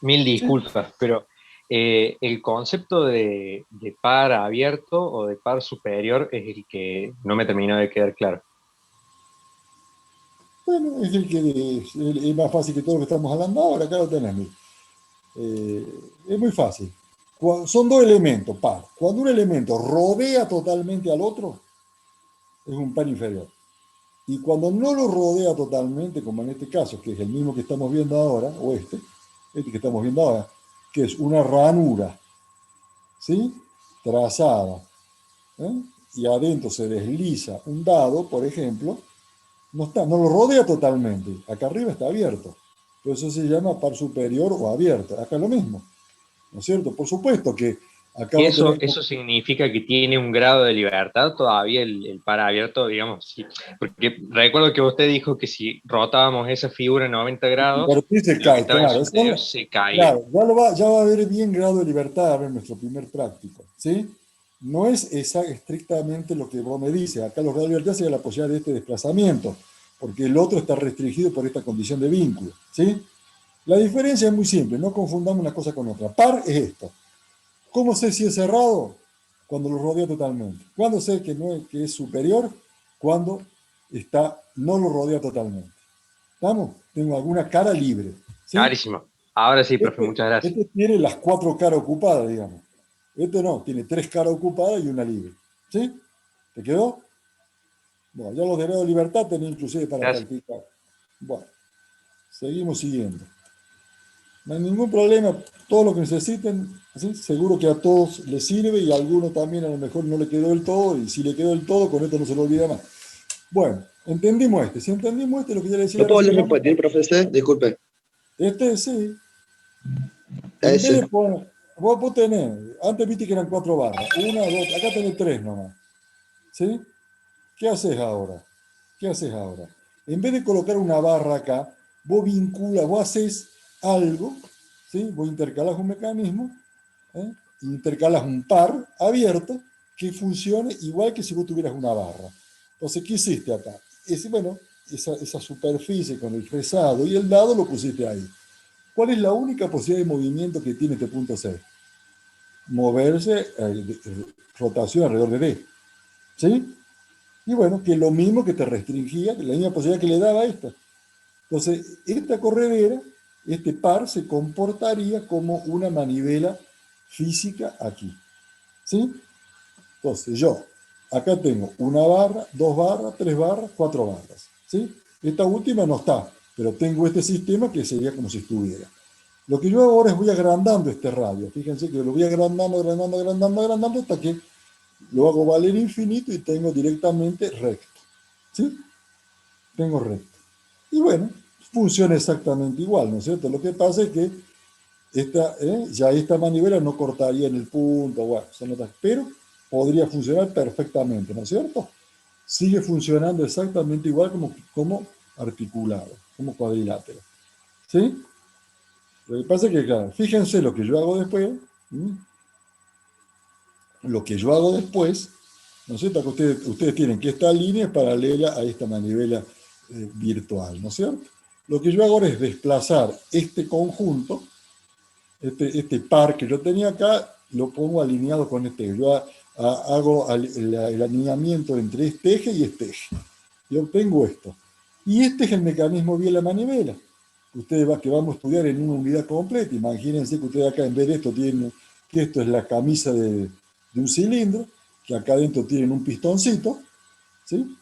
mil ¿Sí? disculpas, pero el concepto de par abierto o de par superior es el que no me terminó de quedar claro. Bueno, es el que es más fácil que todo lo que estamos hablando ahora, acá lo tenemos. Es muy fácil. Son dos elementos par. Cuando un elemento rodea totalmente al otro, es un par inferior. Y cuando no lo rodea totalmente, como en este caso, que es el mismo que estamos viendo ahora, o este que estamos viendo ahora, que es una ranura, ¿sí? Trazada, ¿eh? Y adentro se desliza un dado, por ejemplo, no lo rodea totalmente. Acá arriba está abierto. Por eso se llama par superior o abierto. Acá es lo mismo. ¿No es cierto? Por supuesto que acá Y va a tener... eso significa que tiene un grado de libertad todavía el par abierto, digamos, sí. Porque recuerdo que usted dijo que si rotábamos esa figura 90 grados, Invertir se lo que cae, estaba en claro. su interior se caía. Claro, ya va a haber bien grado de libertad a ver nuestro primer práctico. ¿Sí? No es estrictamente lo que vos me dices. Acá los grados de libertad sería la posibilidad de este desplazamiento, porque el otro está restringido por esta condición de vínculo. ¿Sí? La diferencia es muy simple, no confundamos una cosa con otra. Par es esto. ¿Cómo sé si es cerrado? Cuando lo rodea totalmente. ¿Cuándo sé que, no es, que es superior? Cuando no lo rodea totalmente. ¿Estamos? Tengo alguna cara libre. ¿Sí? Clarísimo. Ahora sí, profe, muchas gracias. Este tiene las 4 caras ocupadas, digamos. Este no, tiene 3 caras ocupadas y una libre. ¿Sí? ¿Te quedó? Bueno, ya los de grado de libertad tenía inclusive para Gracias. practicar. Bueno, seguimos siguiendo. No hay ningún problema, todo lo que necesiten, ¿sí? Seguro que a todos les sirve y a alguno también a lo mejor no le quedó del todo, y si le quedó del todo, con esto no se lo olvida más. Bueno, entendimos este. Si entendimos este, lo que ya le decía ¿Lo puedo recién, repetir, profesor? Disculpe. este sí. En vez Ese. de poner, vos tenés, antes viste que eran 4 barras, 1, 2, acá tenés 3 nomás. ¿Sí? ¿Qué haces ahora? ¿Qué haces ahora? En vez de colocar una barra acá, vos vinculas, vos haces algo, ¿sí? Vos intercalás un mecanismo, ¿eh? Intercalas un par abierto que funcione igual que si vos tuvieras una barra. Entonces, ¿qué hiciste acá? Bueno, esa superficie con el fresado y el dado lo pusiste ahí. ¿Cuál es la única posibilidad de movimiento que tiene este punto C? Moverse, rotación alrededor de D. ¿Sí? Y bueno, que es lo mismo que te restringía, la misma posibilidad que le daba a esta. Entonces, esta corredera, este par, se comportaría como una manivela física aquí. ¿Sí? Entonces, yo acá tengo una barra, 2 barras, 3 barras, 4 barras. ¿Sí? Esta última no está, pero tengo este sistema que sería como si estuviera. Lo que yo hago ahora es voy agrandando este radio. Fíjense que lo voy agrandando hasta que lo hago valer infinito y tengo directamente recto. ¿Sí? Tengo recto. Y bueno, funciona exactamente igual, ¿no es cierto? Lo que pasa es que ya esta manivela no cortaría en el punto, bueno, son otras, pero podría funcionar perfectamente, ¿no es cierto? Sigue funcionando exactamente igual como articulado, como cuadrilátero. ¿Sí? Lo que pasa es que, claro, fíjense lo que yo hago después. Lo que yo hago después, ¿no es cierto? Que ustedes tienen que esta línea es paralela a esta manivela virtual, ¿no es cierto? Lo que yo hago ahora es desplazar este conjunto, este par que yo tenía acá, lo pongo alineado con este eje. Yo hago el alineamiento entre este eje y este eje. Y obtengo esto. Y este es el mecanismo biela-manivela. Que vamos a estudiar en una unidad completa. Imagínense que ustedes acá en vez de esto tienen que esto es la camisa de un cilindro, que acá adentro tienen un pistoncito, ¿sí?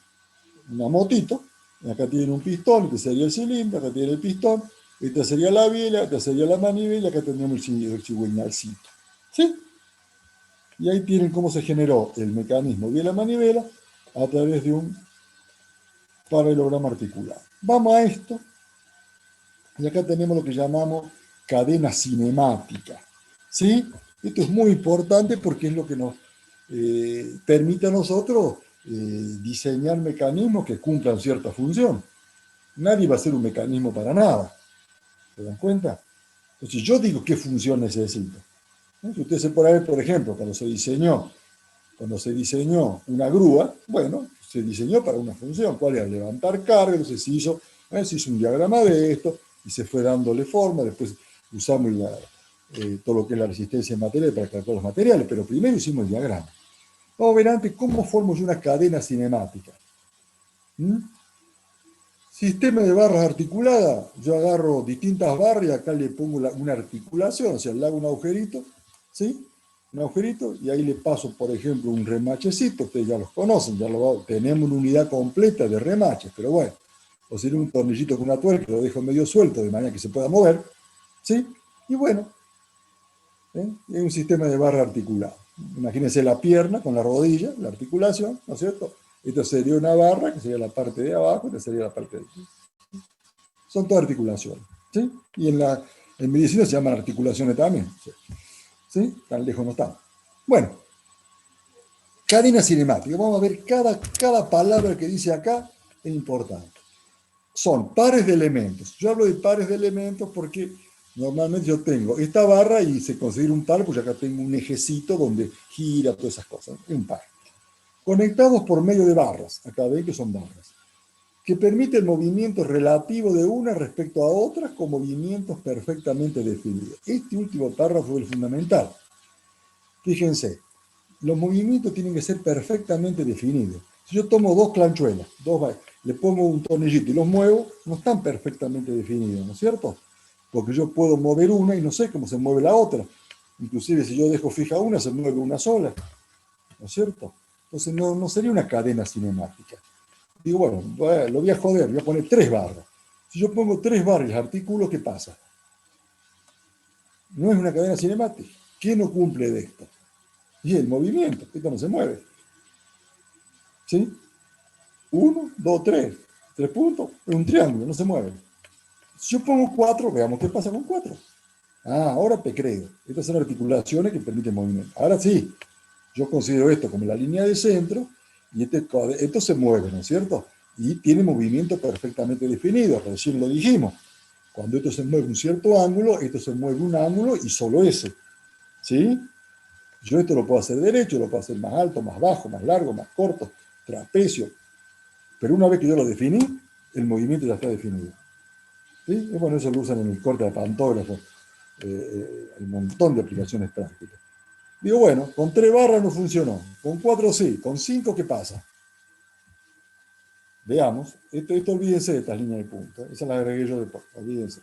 Una motito, y acá tienen un pistón, que sería el cilindro, acá tiene el pistón, esta sería la biela, esta sería la manivela, acá tenemos el cigüeñalcito. ¿Sí? Y ahí tienen cómo se generó el mecanismo biela-manivela a través de un paralelogramo articulado. Vamos a esto, y acá tenemos lo que llamamos cadena cinemática. ¿Sí? Esto es muy importante porque es lo que nos permite a nosotros diseñar mecanismos que cumplan cierta función. Nadie va a hacer un mecanismo para nada. ¿Se dan cuenta? Entonces yo digo qué función necesito. Si usted se puede ver, por ejemplo, cuando se diseñó una grúa, bueno, se diseñó para una función. ¿Cuál era? Levantar carga. Entonces se hizo un diagrama de esto y se fue dándole forma. Después usamos todo lo que es la resistencia en materiales para calcular los materiales, pero primero hicimos el diagrama. Vamos a ver antes cómo formo yo una cadena cinemática. Sistema de barras articuladas, yo agarro distintas barras y acá le pongo una articulación, o sea, le hago un agujerito, ¿sí? Un agujerito y ahí le paso, por ejemplo, un remachecito, ustedes ya los conocen, tenemos una unidad completa de remaches, pero bueno, o si no un tornillito con una tuerca, lo dejo medio suelto de manera que se pueda mover, ¿sí? Y bueno, es un sistema de barra articulado. Imagínense la pierna con la rodilla, la articulación, ¿no es cierto? Esta sería una barra, que sería la parte de abajo, esta sería la parte de abajo. Son todas articulaciones, ¿sí? Y en medicina se llaman articulaciones también, ¿sí? Tan lejos no están. Bueno, cadena cinemática. Vamos a ver cada palabra que dice acá es importante. Son pares de elementos. Yo hablo de pares de elementos porque normalmente yo tengo esta barra y se considera un par, porque acá tengo un ejecito donde gira todas esas cosas. Es un par. Conectados por medio de barras. Acá ven que son barras. Que permite el movimiento relativo de una respecto a otras con movimientos perfectamente definidos. Este último párrafo es el fundamental. Fíjense, los movimientos tienen que ser perfectamente definidos. Si yo tomo dos clanchuelas, le pongo un tornillito y los muevo, no están perfectamente definidos, ¿no es cierto? Porque yo puedo mover una y no sé cómo se mueve la otra. Inclusive si yo dejo fija una, se mueve una sola, ¿no es cierto? Entonces no sería una cadena cinemática. Digo, bueno, lo voy a joder, voy a poner 3 barras. Si yo pongo 3 barras y las articulo, ¿qué pasa? no es una cadena cinemática. ¿Qué no cumple de esto? Y el movimiento, esto no se mueve. ¿Sí? 1, 2, 3. 3 puntos, es un triángulo, no se mueve. Si yo pongo 4, veamos qué pasa con 4. Ah, ahora te creo. Estas son articulaciones que permiten movimiento. Ahora sí, yo considero esto como la línea de centro y esto se mueve, ¿no es cierto? Y tiene movimiento perfectamente definido, recién lo dijimos. Cuando esto se mueve un cierto ángulo, esto se mueve un ángulo y solo ese. ¿Sí? Yo esto lo puedo hacer derecho, lo puedo hacer más alto, más bajo, más largo, más corto, trapecio. Pero una vez que yo lo definí, el movimiento ya está definido. ¿Sí? Y bueno, eso lo usan en el corte de pantógrafo. Hay un montón de aplicaciones prácticas. Digo, bueno, con 3 barras no funcionó. Con 4 sí. Con 5, ¿qué pasa? Veamos. Esto olvídense de estas líneas de punta. Esa la agregué yo después. Olvídense.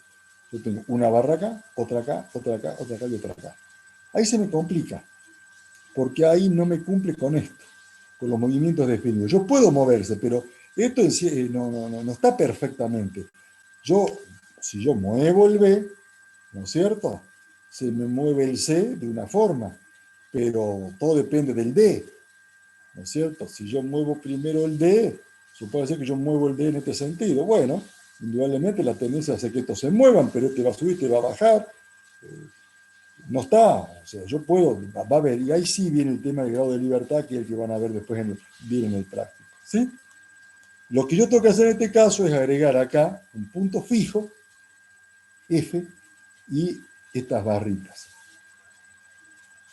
Yo tengo una barra acá, otra acá, otra acá, otra acá y otra acá. Ahí se me complica. Porque ahí no me cumple con esto. Con los movimientos definidos. Yo puedo moverse, pero esto en sí, no está perfectamente. Si yo muevo el B, ¿no es cierto? Se me mueve el C de una forma, pero todo depende del D, ¿no es cierto? Si yo muevo primero el D, supone ser que yo muevo el D en este sentido. Bueno, indudablemente la tendencia hace que estos se muevan, pero este va a subir, este va a bajar. No está, o sea, yo puedo, va a ver, y ahí sí viene el tema del grado de libertad, que es el que van a ver después bien en el práctico, ¿sí? Lo que yo tengo que hacer en este caso es agregar acá un punto fijo, F, y estas barritas.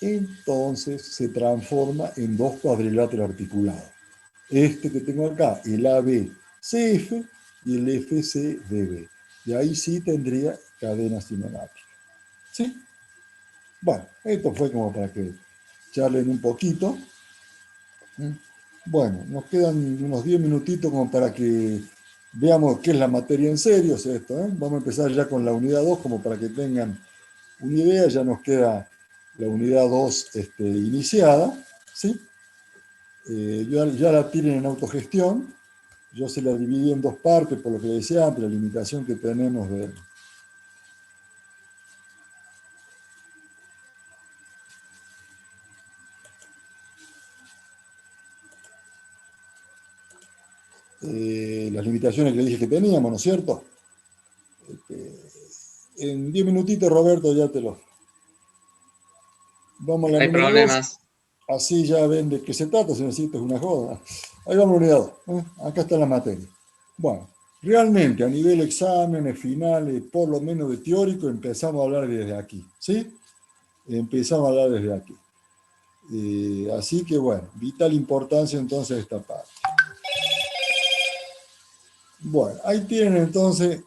Entonces se transforma en 2 cuadriláteros articulados. Este que tengo acá, el ABCF y el FCDB. Y ahí sí tendría cadena cinemática. ¿Sí? Bueno, esto fue como para que charlen un poquito. Bueno, nos quedan unos 10 minutitos como para que veamos qué es la materia en serio, es esto, ¿eh? Vamos a empezar ya con la unidad 2 como para que tengan una idea. Ya nos queda la unidad 2 iniciada, ¿sí? Ya la tienen en autogestión. Yo se la dividí en 2 partes, por lo que decía antes, la limitación que tenemos de... las limitaciones que le dije que teníamos, ¿no es cierto? En 10 minutitos, Roberto, ya te lo... Vamos a la No hay número 2. problemas. Así ya ven de qué se trata, si necesitas una joda. Ahí vamos a la unidad 2. Acá está la materia. Bueno, realmente a nivel exámenes finales, por lo menos de teórico, empezamos a hablar desde aquí. ¿Sí? Empezamos a hablar desde aquí. Así que bueno, vital importancia entonces esta parte. Bueno, ahí tienen entonces...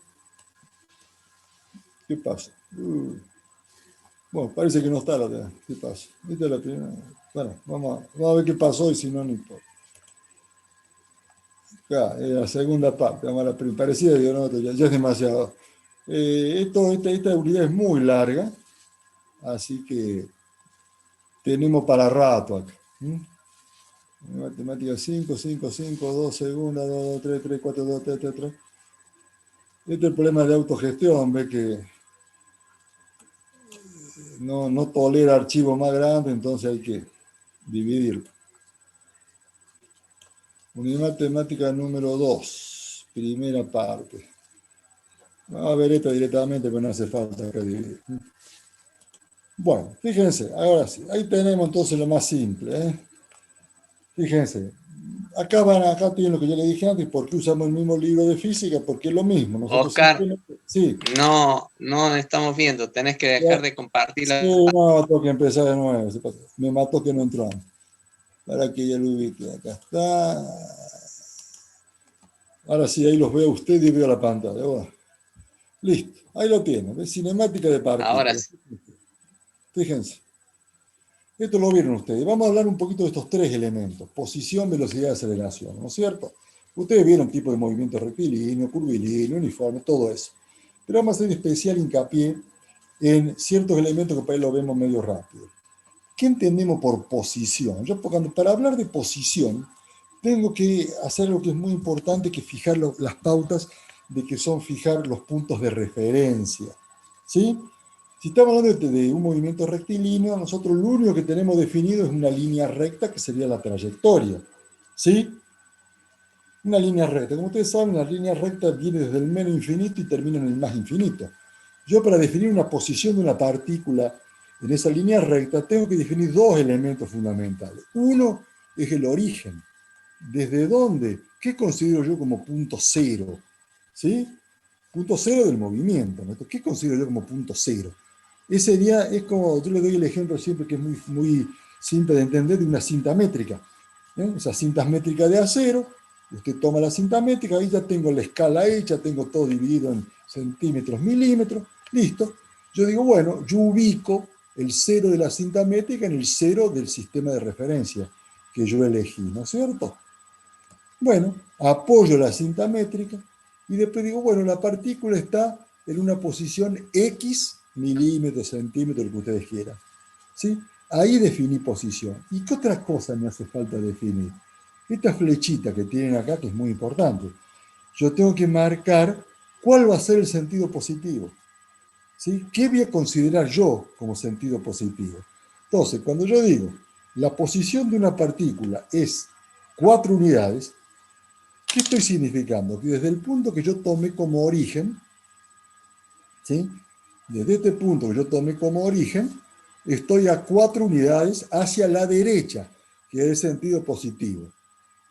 ¿Qué pasa? Bueno, parece que no está la de... ¿Qué pasa? Esta es la primera... Bueno, vamos a ver qué pasó y si no, no importa. Acá, la segunda parte, vamos a la primera. Parecía, digo, no, ya es demasiado. Esta unidad es muy larga, así que tenemos para rato acá. Matemática 5, 5, 5, 2 segundos, 2, 2, 3, 3, 4, 2, 3, 3, 3. Este es el problema de autogestión, ve que no tolera archivos más grandes, entonces hay que dividirlo. Unidad matemática número 2, primera parte. Vamos a ver esta directamente, pero no hace falta acá dividir. Bueno, fíjense, ahora sí, ahí tenemos entonces lo más simple, ¿eh? Fíjense, acá tienen lo que yo le dije antes. ¿Por qué usamos el mismo libro de física? Porque es lo mismo. Nosotros Oscar, sí. no estamos viendo, tenés que dejar de compartir Sí, no, tengo que empezar de nuevo. Me mató que no entró antes. Para que ya lo ubique, acá está. Ahora sí, ahí los veo a usted y veo la pantalla. Bueno, listo, ahí lo tienen, ¿ves? Cinemática de ahora partículas. sí. Fíjense. Esto lo vieron ustedes. Vamos a hablar un poquito de estos 3 elementos. Posición, velocidad, aceleración, ¿no es cierto? Ustedes vieron tipo de movimiento rectilíneo, curvilíneo, uniforme, todo eso. Pero vamos a hacer especial hincapié en ciertos elementos que por ahí lo vemos medio rápido. ¿Qué entendemos por posición? Yo, para hablar de posición, tengo que hacer lo que es muy importante, que fijar las pautas de que son fijar los puntos de referencia. ¿Sí? Si estamos hablando de un movimiento rectilíneo, nosotros lo único que tenemos definido es una línea recta que sería la trayectoria. ¿Sí? Una línea recta. Como ustedes saben, la línea recta viene desde el menos infinito y termina en el más infinito. Yo para definir una posición de una partícula en esa línea recta tengo que definir dos elementos fundamentales. Uno es el origen. ¿Desde dónde? ¿Qué considero yo como punto cero? ¿Sí? Punto cero del movimiento, ¿no? ¿Qué considero yo como punto cero? Ese día es como, yo le doy el ejemplo siempre que es muy, muy simple de entender, de una cinta métrica. Esas cintas métricas de acero, usted toma la cinta métrica, ahí ya tengo la escala hecha, tengo todo dividido en centímetros, milímetros, listo. Yo digo, bueno, yo ubico el cero de la cinta métrica en el cero del sistema de referencia que yo elegí, ¿no es cierto? Bueno, apoyo la cinta métrica y después digo, bueno, la partícula está en una posición X, milímetros, centímetros, lo que ustedes quieran. ¿Sí? Ahí definí posición. ¿Y qué otra cosa me hace falta definir? Esta flechita que tienen acá, que es muy importante. Yo tengo que marcar cuál va a ser el sentido positivo. ¿Sí? ¿Qué voy a considerar yo como sentido positivo? Entonces, cuando yo digo la posición de una partícula es 4 unidades, ¿qué estoy significando? Que desde el punto que yo tomé como origen, ¿sí? Desde este punto que yo tomé como origen, estoy a 4 unidades hacia la derecha, que es el sentido positivo.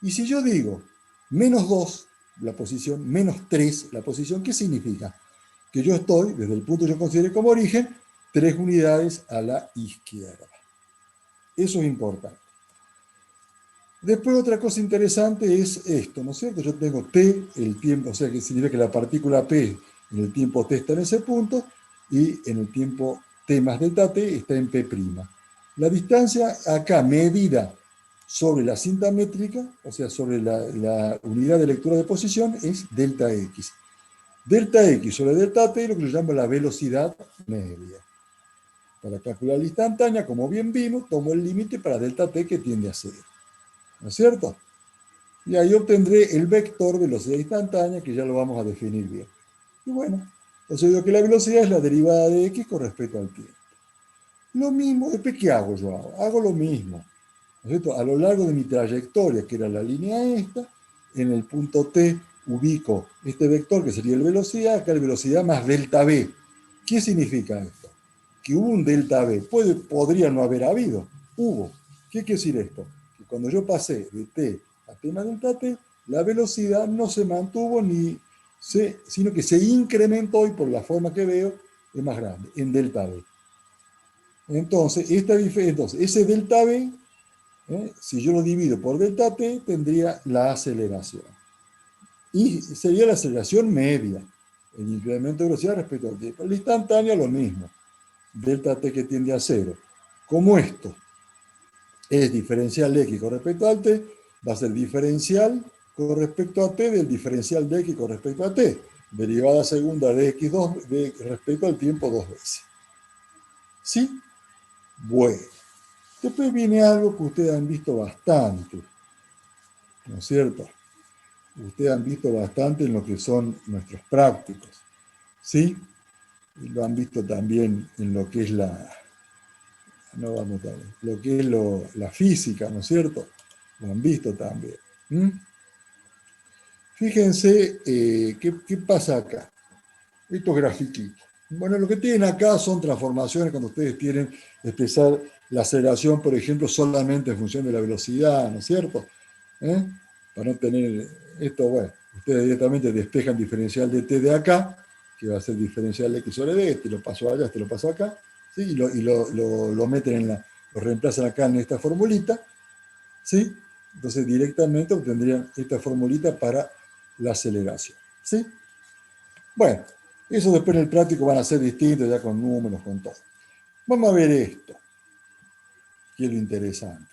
Y si yo digo menos 2, la posición, menos 3, la posición, ¿qué significa? Que yo estoy, desde el punto que yo consideré como origen, 3 unidades a la izquierda. Eso es importante. Después otra cosa interesante es esto,'no es cierto? Yo tengo t, el tiempo, o sea que significa que la partícula p en el tiempo t está en ese punto y en el tiempo t más delta t está en p'. La distancia acá medida sobre la cinta métrica, o sea, sobre la unidad de lectura de posición, es delta x. Delta x sobre delta t es lo que yo llamo la velocidad media. Para calcular la instantánea, como bien vimos, tomo el límite para delta t que tiende a 0. ¿No es cierto? Y ahí obtendré el vector velocidad instantánea, que ya lo vamos a definir bien. Y bueno, entonces digo que la velocidad es la derivada de x con respecto al tiempo. Lo mismo, después, ¿qué hago yo? Hago lo mismo. ¿No es cierto? A lo largo de mi trayectoria, que era la línea esta, en el punto t ubico este vector, que sería el velocidad, acá el velocidad más delta v. ¿Qué significa esto? Que hubo un delta v. Podría no haber habido. Hubo. ¿Qué quiere decir esto? Que cuando yo pasé de t a t más delta t, la velocidad no se mantuvo sino que se incrementó, y por la forma que veo es más grande, en delta v. Entonces, ese delta v, si yo lo divido por delta t, tendría la aceleración. Y sería la aceleración media, el incremento de velocidad respecto al tiempo. La instantánea lo mismo, delta t que tiende a 0. Como esto es diferencial de x con respecto al t, va a ser diferencial con respecto a t del diferencial de x con respecto a t, derivada segunda de x respecto al tiempo 2 veces. ¿Sí? Bueno. Después viene algo que ustedes han visto bastante, ¿no es cierto? Ustedes han visto bastante en lo que son nuestros prácticos, ¿sí? Y lo han visto también en lo que es lo que es la física, ¿no es cierto? Lo han visto también. Fíjense qué pasa acá. Estos grafiquitos. Bueno, lo que tienen acá son transformaciones cuando ustedes quieren expresar la aceleración, por ejemplo, solamente en función de la velocidad, ¿no es cierto? Para no tener esto, bueno, ustedes directamente despejan diferencial de t de acá, que va a ser diferencial de x sobre d, este lo paso allá, este lo paso acá, ¿sí? Y lo meten lo reemplazan acá en esta formulita, ¿sí? Entonces directamente obtendrían esta formulita para la aceleración, ¿sí? Bueno, eso después en el práctico van a ser distintos, ya con números, con todo. Vamos a ver esto, que es lo interesante.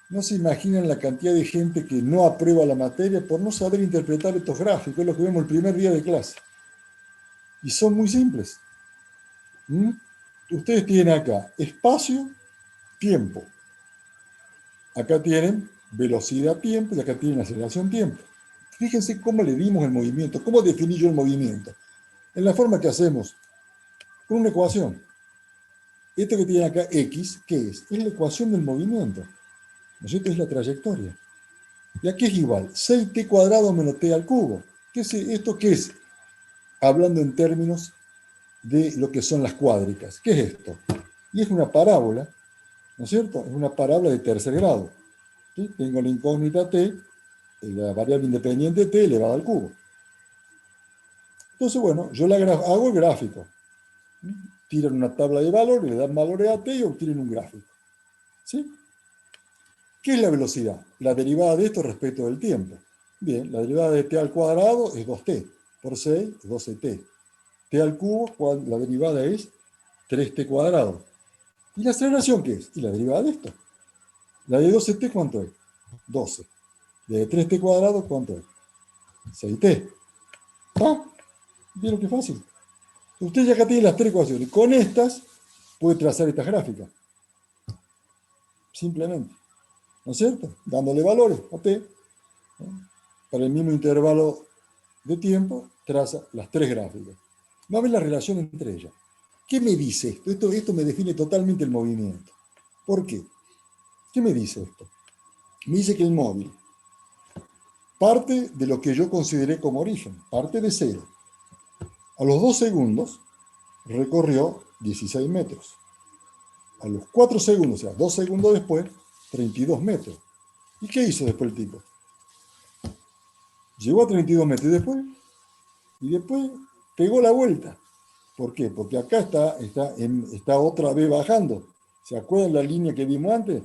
No se imaginan la cantidad de gente que no aprueba la materia por no saber interpretar estos gráficos, es lo que vemos el primer día de clase. Y son muy simples. Ustedes tienen acá espacio, tiempo. Acá tienen velocidad, tiempo, y acá tienen aceleración, tiempo. Fíjense cómo le dimos el movimiento, cómo definí yo el movimiento. En la forma que hacemos, con una ecuación. Esto que tiene acá X, ¿qué es? Es la ecuación del movimiento. ¿No es cierto? Es la trayectoria. Y aquí es igual, 6t cuadrado menos t al cubo. ¿Esto qué es? Hablando en términos de lo que son las cuádricas. ¿Qué es esto? Y es una parábola, ¿no es cierto? Es una parábola de tercer grado. ¿Sí? Tengo la incógnita t, la variable independiente t elevada al cubo. Entonces, bueno, yo hago el gráfico. Tiran una tabla de valores, le dan valores a t y obtienen un gráfico. ¿Sí? ¿Qué es la velocidad? La derivada de esto respecto del tiempo. Bien, la derivada de t al cuadrado es 2t. Por 6 es 12t. T al cubo, la derivada es 3t cuadrado. ¿Y la aceleración qué es? Y la derivada de esto. La de 12t, ¿cuánto es? 12. La de 3t cuadrado, ¿cuánto es? 6t. ¿Ah? ¿Vieron qué fácil? Usted ya acá tiene las tres ecuaciones. Con estas puede trazar estas gráficas. Simplemente. ¿No es cierto? Dándole valores a t. Para el mismo intervalo de tiempo, traza las tres gráficas. Va a ver la relación entre ellas. ¿Qué me dice esto? Esto me define totalmente el movimiento. ¿Por qué? ¿Qué me dice esto? Me dice que el móvil parte de lo que yo consideré como origen, parte de cero. A los 2 segundos recorrió 16 metros. A los 4 segundos, o sea, 2 segundos después, 32 metros. ¿Y qué hizo después el tipo? Llegó a 32 metros y después pegó la vuelta. ¿Por qué? Porque acá está otra vez bajando. ¿Se acuerdan la línea que vimos antes?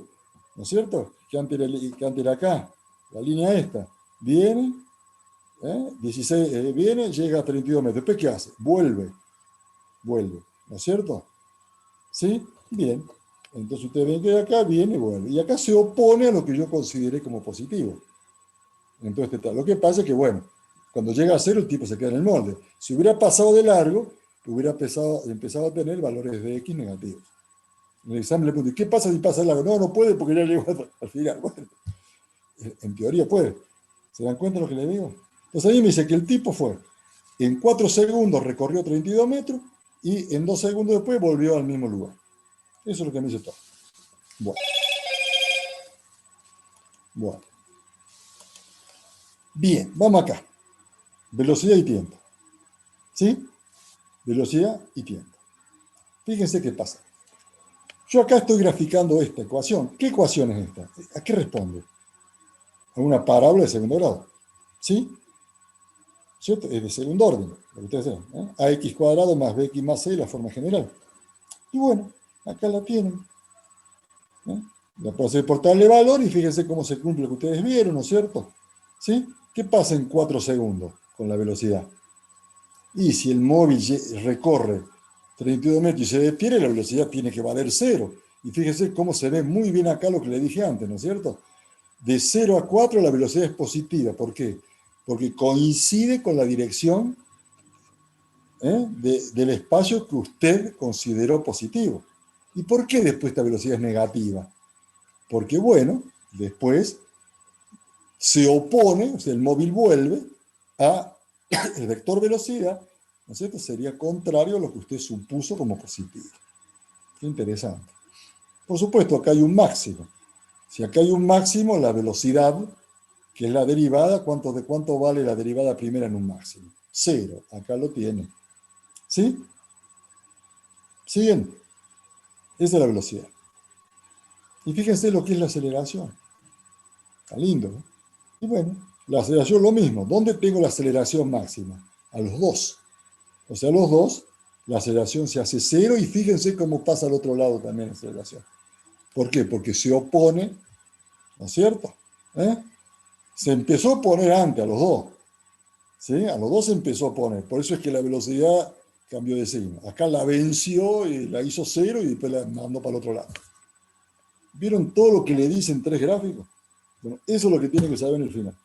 ¿No es cierto? Que antes era acá, la línea esta. Viene, 16, viene, llega a 32 metros. ¿Después qué hace? Vuelve. ¿No es cierto? ¿Sí? Bien. Entonces ustedes ven que acá viene y vuelve. Y acá se opone a lo que yo consideré como positivo. Entonces, lo que pasa es que, bueno, cuando llega a cero el tipo se queda en el molde. Si hubiera pasado de largo, hubiera empezado a tener valores de X negativos. En el examen le pregunto, ¿qué pasa si pasa de largo? No puede porque ya llegó al final. Bueno, en teoría puede. ¿Se dan cuenta de lo que le digo? Entonces ahí me dice que el tipo fue, en 4 segundos recorrió 32 metros y en 2 segundos después volvió al mismo lugar. Eso es lo que me dice todo. Bueno. Bien, vamos acá. Velocidad y tiempo. ¿Sí? Velocidad y tiempo. Fíjense qué pasa. Yo acá estoy graficando esta ecuación. ¿Qué ecuación es esta? ¿A qué responde? A una parábola de segundo grado. ¿Sí? ¿Cierto? Es de segundo orden, lo que ustedes saben. Ax cuadrado más bx más c, la forma general. Y bueno, acá la tienen. La puedo hacer por tabla de valor y fíjense cómo se cumple lo que ustedes vieron, ¿no es cierto? ¿Sí? ¿Qué pasa en 4 segundos con la velocidad? Y si el móvil recorre 32 metros y se detiene, la velocidad tiene que valer 0. Y fíjense cómo se ve muy bien acá lo que le dije antes, ¿no es cierto? De 0 a 4 la velocidad es positiva. ¿Por qué? Porque coincide con la dirección del espacio que usted consideró positivo. ¿Y por qué después esta velocidad es negativa? Porque, bueno, después se opone, o sea, el móvil vuelve a el vector velocidad, ¿no es cierto? Sería contrario a lo que usted supuso como positivo. Qué interesante. Por supuesto, acá hay un máximo. Si acá hay un máximo, la velocidad, que es la derivada, ¿de cuánto vale la derivada primera en un máximo? 0. Acá lo tiene. ¿Sí? ¿Siguen? Esa es la velocidad. Y fíjense lo que es la aceleración. Está lindo, ¿no? Y bueno, la aceleración lo mismo. ¿Dónde tengo la aceleración máxima? A los 2. O sea, a los 2, la aceleración se hace 0 y fíjense cómo pasa al otro lado también la aceleración. ¿Por qué? Porque se opone, ¿no es cierto? Se empezó a oponer antes a los 2. ¿Sí? A los 2 se empezó a oponer. Por eso es que la velocidad cambió de signo. Acá la venció y la hizo 0 y después la mandó para el otro lado. ¿Vieron todo lo que le dicen 3 gráficos? Bueno, eso es lo que tienen que saber en el final.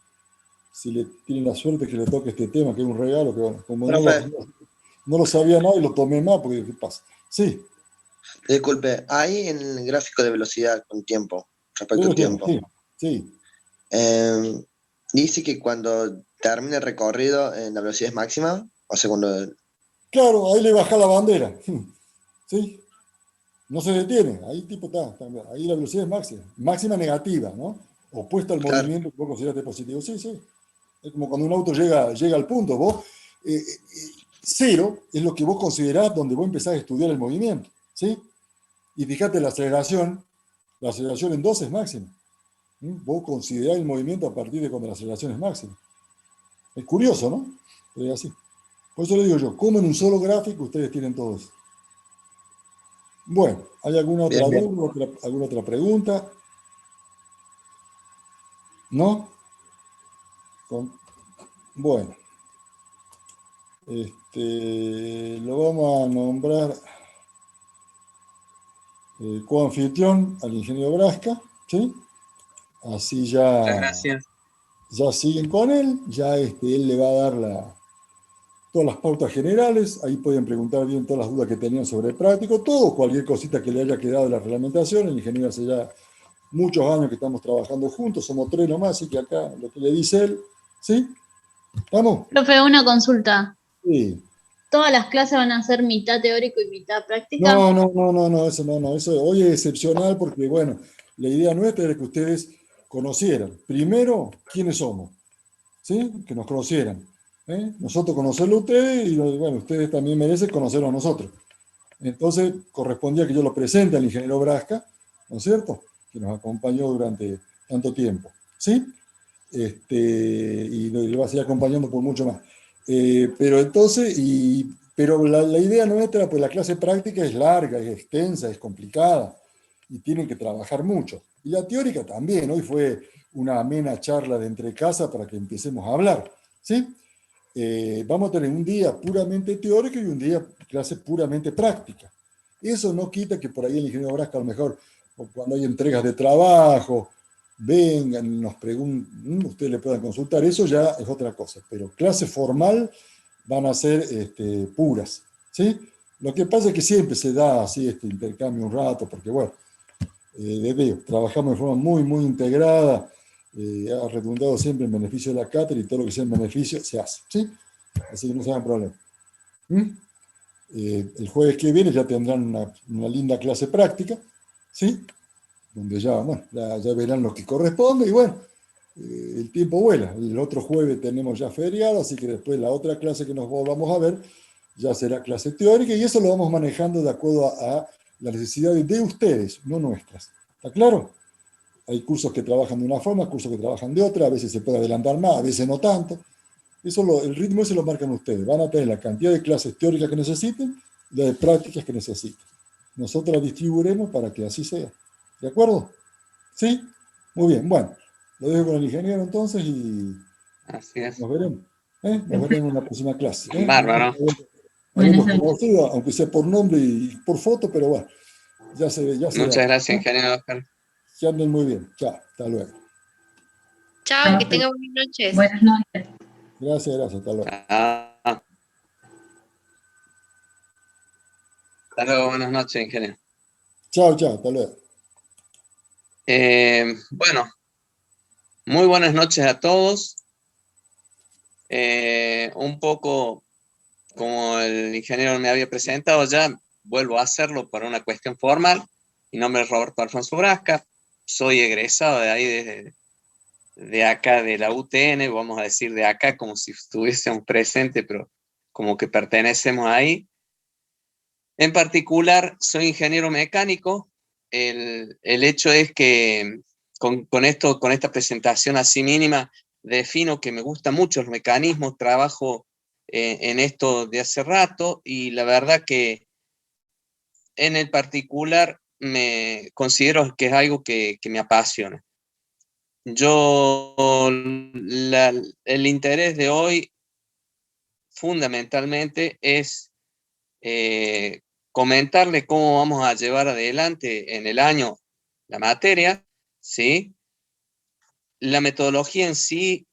Si tienen la suerte que le toque este tema, que es un regalo, que bueno, como no lo sabía nadie, lo tomé más, porque ¿qué pasa? Sí. Disculpe, ahí en el gráfico de velocidad con tiempo, respecto al tiempo, sí. dice que cuando termina el recorrido la velocidad es máxima, o sea, cuando... Claro, ahí le baja la bandera. ¿Sí? No se detiene, ahí tipo está, ahí la velocidad es máxima, máxima negativa, ¿no? Opuesta al Claro. movimiento que vos consideraste positivo. Sí, sí. Es como cuando un auto llega al punto. Vos, cero es lo que vos considerás donde vos empezás a estudiar el movimiento, ¿sí? Y fíjate, la aceleración en 2 es máxima. Vos considerás el movimiento a partir de cuando la aceleración es máxima. Es curioso, ¿no? Pero es así. Por eso le digo yo, como en un solo gráfico ustedes tienen todo eso. Bueno, ¿hay alguna otra Bien, bien. duda, alguna otra pregunta? ¿No? Bueno, lo vamos a nombrar coanfitrión al ingeniero Brasca, ¿sí? Así Muchas ya, gracias. ya siguen con él, ya él le va a dar todas las pautas generales, ahí pueden preguntar bien todas las dudas que tenían sobre el práctico, todo, cualquier cosita que le haya quedado de la reglamentación. El ingeniero hace ya muchos años que estamos trabajando juntos, somos 3 nomás, así que acá lo que le dice él, ¿sí? ¿Estamos? Profe, una consulta. Sí. ¿Todas las clases van a ser mitad teórico y mitad práctica? No, eso hoy es excepcional porque, bueno, la idea nuestra era que ustedes conocieran, primero, quiénes somos, ¿sí? Que nos conocieran, ¿eh? Nosotros conocerlo a ustedes y, bueno, ustedes también merecen conocerlo a nosotros. Entonces, correspondía que yo lo presente al ingeniero Brasca, ¿no es cierto? Que nos acompañó durante tanto tiempo, ¿sí? Y lo va a seguir acompañando por mucho más. Pero entonces, pero la idea nuestra, pues la clase práctica es larga, es extensa, es complicada, y tienen que trabajar mucho. Y la teórica también, hoy fue una amena charla de entre casa para que empecemos a hablar, ¿sí? Vamos a tener un día puramente teórico y un día clase puramente práctica. Eso no quita que por ahí el ingeniero Brasca, a lo mejor, cuando hay entregas de trabajo, vengan, nos pregunten, ustedes le puedan consultar, eso ya es otra cosa, pero clase formal van a ser puras, ¿sí? Lo que pasa es que siempre se da así este intercambio un rato, porque bueno, trabajamos de forma muy, muy integrada, ha redundado siempre en beneficio de la cátedra y todo lo que sea en beneficio se hace, ¿sí? Así que no se hagan problema. El jueves que viene ya tendrán una linda clase práctica, ¿sí? Donde ya, bueno, ya verán lo que corresponde y bueno, el tiempo vuela. El otro jueves tenemos ya feriado, así que después la otra clase que nos volvamos a ver ya será clase teórica y eso lo vamos manejando de acuerdo a las necesidades de ustedes, no nuestras. ¿Está claro? Hay cursos que trabajan de una forma, cursos que trabajan de otra, a veces se puede adelantar más, a veces no tanto. El ritmo ese lo marcan ustedes. Van a tener la cantidad de clases teóricas que necesiten y la de prácticas que necesiten. Nosotros las distribuiremos para que así sea. ¿De acuerdo? ¿Sí? Muy bien. Bueno, lo dejo con el ingeniero entonces y Así es. nos veremos. Nos veremos en la próxima clase. Bárbaro. Habíamos conocido, aunque sea por nombre y por foto, pero bueno, ya se ve. Muchas gracias, ingeniero Oscar. Que anden muy bien. Chao. Hasta luego. Chao, que tengan buenas noches. Buenas noches. Gracias. Hasta luego. Hasta luego, buenas noches, ingeniero. Chao. Hasta luego. Bueno, muy buenas noches a todos. Un poco como el ingeniero me había presentado ya, vuelvo a hacerlo para una cuestión formal. Mi nombre es Roberto Alfonso Brasca, soy egresado de ahí, de acá, de la UTN, vamos a decir de acá como si estuviésemos presentes, pero como que pertenecemos ahí. En particular, soy ingeniero mecánico. El hecho es que con esta presentación así mínima, defino que me gustan mucho los mecanismos, trabajo en esto de hace rato y la verdad que en el particular me considero que es algo que me apasiona. El interés de hoy fundamentalmente es comentarle cómo vamos a llevar adelante en el año la materia, ¿sí? La metodología en sí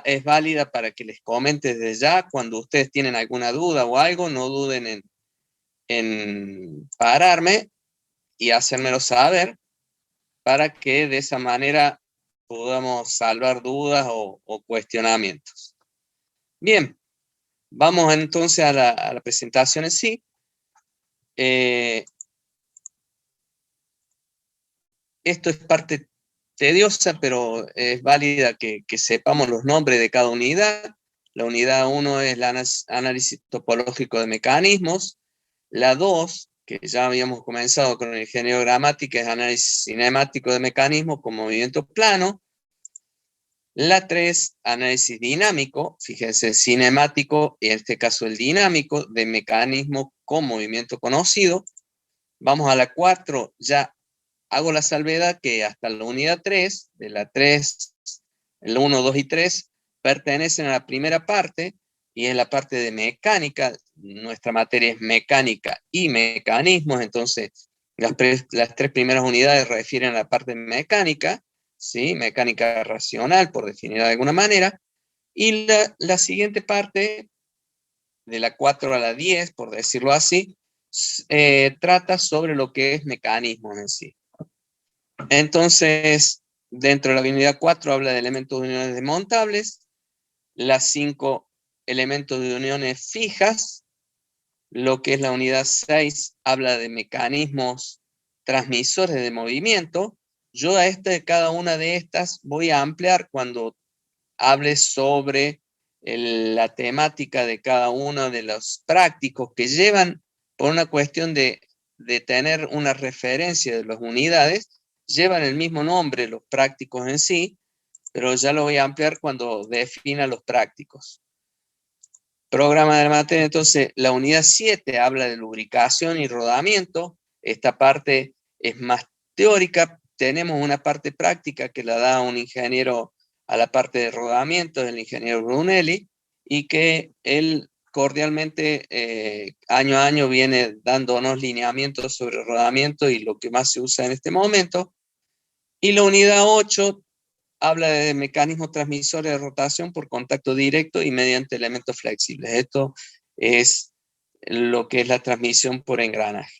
es válida para que les comente desde ya. Cuando ustedes tienen alguna duda o algo, no duden en pararme y hacérmelo saber para que de esa manera podamos salvar dudas o cuestionamientos. Bien, vamos entonces a la presentación en sí. Esto es parte tediosa, pero es válida que sepamos los nombres de cada unidad. La unidad 1 es el análisis topológico de mecanismos. La 2, que ya habíamos comenzado con el ingeniero gramática, es análisis cinemático de mecanismos con movimiento plano. La 3, análisis dinámico, fíjense, cinemático, y en este caso el dinámico, de mecanismo con movimiento conocido. Vamos a la 4, ya hago la salvedad que hasta la unidad 3, de la 3, el 1, 2 y 3, pertenecen a la primera parte, y es la parte de mecánica. Nuestra materia es mecánica y mecanismos, entonces las tres primeras unidades refieren a la parte mecánica, ¿sí? Mecánica racional, por definirla de alguna manera, y la siguiente parte, de la 4 a la 10, por decirlo así, trata sobre lo que es mecanismos en sí. Entonces, dentro de la unidad 4 habla de elementos de uniones desmontables, las 5 elementos de uniones fijas, lo que es la unidad 6 habla de mecanismos transmisores de movimiento. Yo a cada una de estas voy a ampliar cuando hable sobre la temática de cada uno de los prácticos que llevan, por una cuestión de tener una referencia de las unidades, llevan el mismo nombre los prácticos en sí, pero ya lo voy a ampliar cuando defina los prácticos. Programa de la materia, entonces, la unidad 7 habla de lubricación y rodamiento. Esta parte es más teórica. Tenemos una parte práctica que la da un ingeniero a la parte de rodamiento, el ingeniero Brunelli, y que él cordialmente año a año viene dándonos lineamientos sobre rodamiento y lo que más se usa en este momento. Y la unidad 8 habla de mecanismos transmisores de rotación por contacto directo y mediante elementos flexibles. Esto es lo que es la transmisión por engranaje.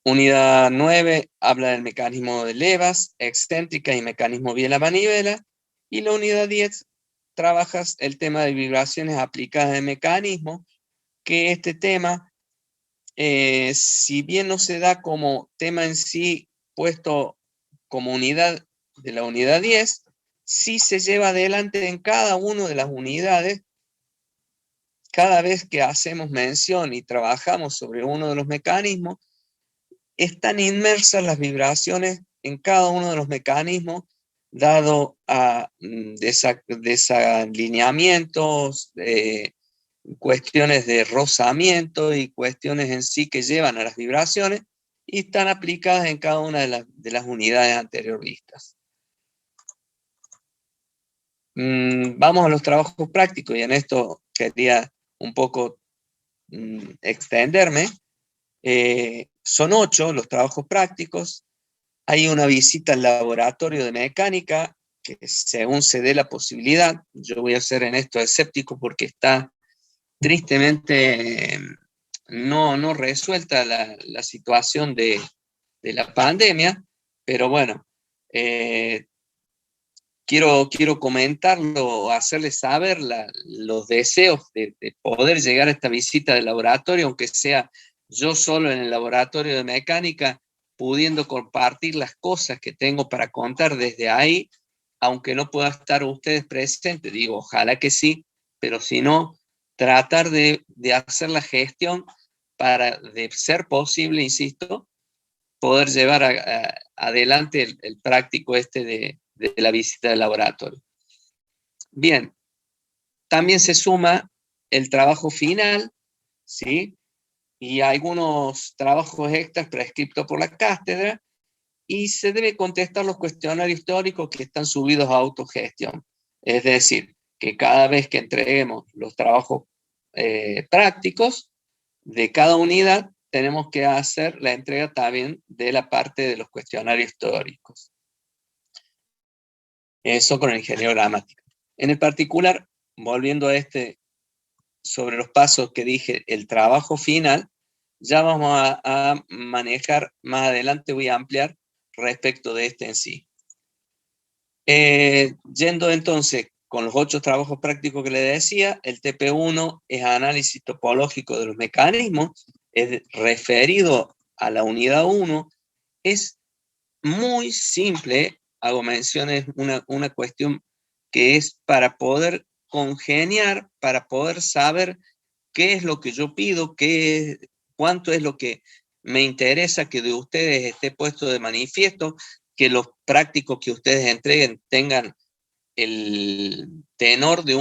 Unidad 9 habla del mecanismo de levas, excéntricas y mecanismo biela-manivela. Y la unidad 10 trabaja el tema de vibraciones aplicadas de mecanismo, que este tema, si bien no se da como tema en sí puesto como unidad de la unidad 10, sí se lleva adelante en cada una de las unidades. Cada vez que hacemos mención y trabajamos sobre uno de los mecanismos, están inmersas las vibraciones en cada uno de los mecanismos, dado a desalineamientos, cuestiones de rozamiento y cuestiones en sí que llevan a las vibraciones, y están aplicadas en cada una de las unidades anterior vistas. Vamos a los trabajos prácticos, y en esto quería un poco extenderme. Son 8 los trabajos prácticos. Hay una visita al laboratorio de mecánica, que según se dé la posibilidad, yo voy a ser en esto escéptico porque está tristemente no resuelta la situación de la pandemia, pero bueno, quiero comentarlo, hacerles saber los deseos de poder llegar a esta visita del laboratorio, aunque sea yo solo en el laboratorio de mecánica, pudiendo compartir las cosas que tengo para contar desde ahí, aunque no pueda estar ustedes presentes. Digo, ojalá que sí, pero si no, tratar de hacer la gestión para, de ser posible, insisto, poder llevar adelante el práctico de la visita del laboratorio. Bien, también se suma el trabajo final, ¿sí? Y algunos trabajos extras prescriptos por la cátedra, y se debe contestar los cuestionarios teóricos que están subidos a autogestión. Es decir, que cada vez que entreguemos los trabajos prácticos de cada unidad, tenemos que hacer la entrega también de la parte de los cuestionarios teóricos. Eso con el ingeniero gramática. En el particular, volviendo a sobre los pasos que dije, el trabajo final, ya vamos a manejar más adelante, voy a ampliar respecto de en sí. Yendo entonces con los 8 trabajos prácticos que le decía, el TP1 es análisis topológico de los mecanismos, es referido a la unidad 1, es muy simple, hago menciones, una cuestión que es para poder congeniar, para poder saber qué es lo que yo pido, cuánto es lo que me interesa que de ustedes esté puesto de manifiesto, que los prácticos que ustedes entreguen tengan el tenor de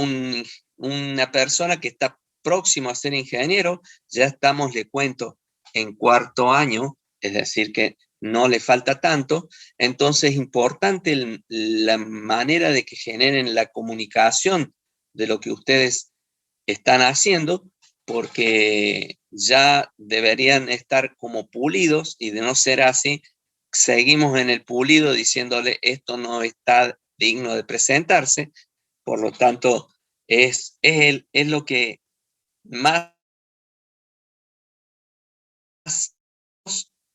una persona que está próximo a ser ingeniero. Ya estamos, le cuento, en cuarto año, es decir, que no le falta tanto. Entonces es importante la manera de que generen la comunicación de lo que ustedes están haciendo, porque ya deberían estar como pulidos, y de no ser así, seguimos en el pulido diciéndole esto no está digno de presentarse. Por lo tanto, es lo que más.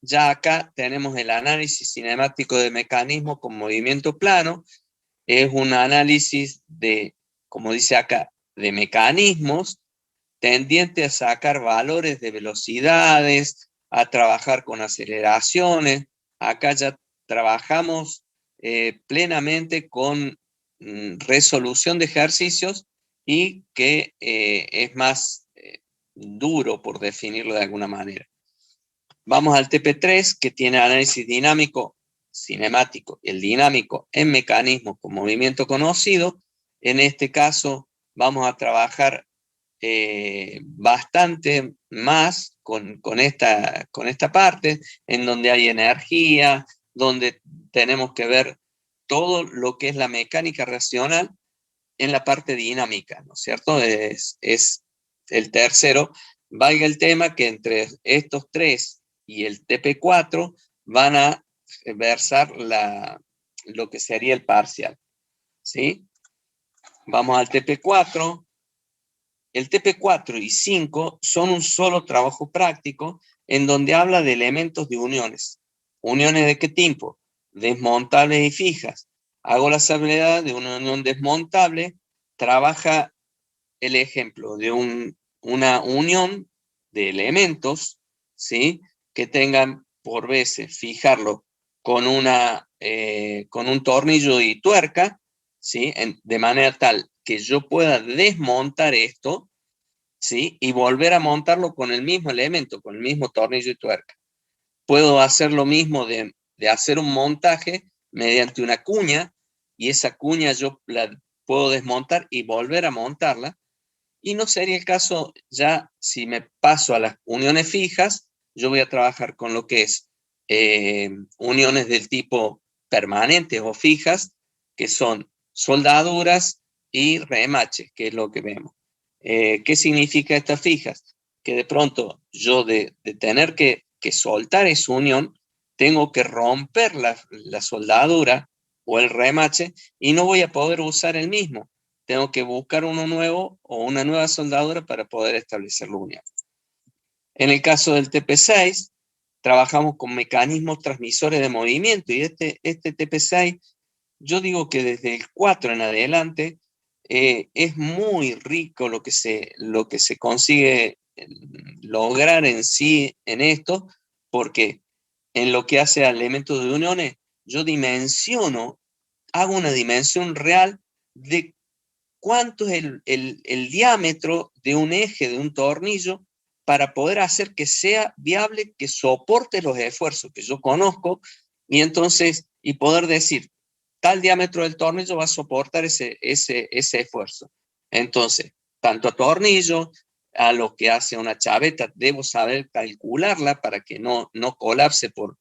Ya acá tenemos el análisis cinemático de mecanismo con movimiento plano. Es un análisis de, como dice acá, de mecanismos tendiente a sacar valores de velocidades, a trabajar con aceleraciones. Acá ya trabajamos plenamente con resolución de ejercicios, y que es más duro, por definirlo de alguna manera. Vamos al TP3, que tiene análisis dinámico cinemático, el dinámico en mecanismos con movimiento conocido. En este caso vamos a trabajar bastante más con esta parte, en donde hay energía, donde tenemos que ver todo lo que es la mecánica racional en la parte dinámica, ¿no es cierto? Es el tercero. Valga el tema que entre estos tres y el TP4 van a versar lo que sería el parcial, ¿sí? Vamos al TP4. El TP4 y 5 son un solo trabajo práctico, en donde habla de elementos de uniones. ¿Uniones de qué tipo? Desmontables y fijas. Hago la salvedad de una unión desmontable. Trabaja el ejemplo de una unión de elementos, ¿sí?, que tengan por veces fijarlo con un tornillo y tuerca, ¿sí?, de manera tal que yo pueda desmontar esto, ¿sí?, y volver a montarlo con el mismo elemento, con el mismo tornillo y tuerca. Puedo hacer lo mismo de hacer un montaje mediante una cuña, y esa cuña yo la puedo desmontar y volver a montarla. Y no sería el caso ya si me paso a las uniones fijas. Yo voy a trabajar con lo que es uniones del tipo permanentes o fijas, que son soldaduras y remaches, que es lo que vemos. ¿Qué significa estas fijas? Que de pronto yo de tener que soltar esa unión, tengo que romper la soldadura o el remache, y no voy a poder usar el mismo. Tengo que buscar uno nuevo o una nueva soldadura para poder establecer la unión. En el caso del TP6, trabajamos con mecanismos transmisores de movimiento, y este TP6, yo digo que desde el 4 en adelante es muy rico lo que se consigue lograr en sí en esto, porque en lo que hace a elementos de uniones, yo hago una dimensión real de cuánto es el diámetro de un eje de un tornillo, para poder hacer que sea viable, que soporte los esfuerzos que yo conozco, y poder decir, tal diámetro del tornillo va a soportar ese esfuerzo. Entonces, tanto a tornillo, a lo que hace una chaveta, debo saber calcularla para que no colapse por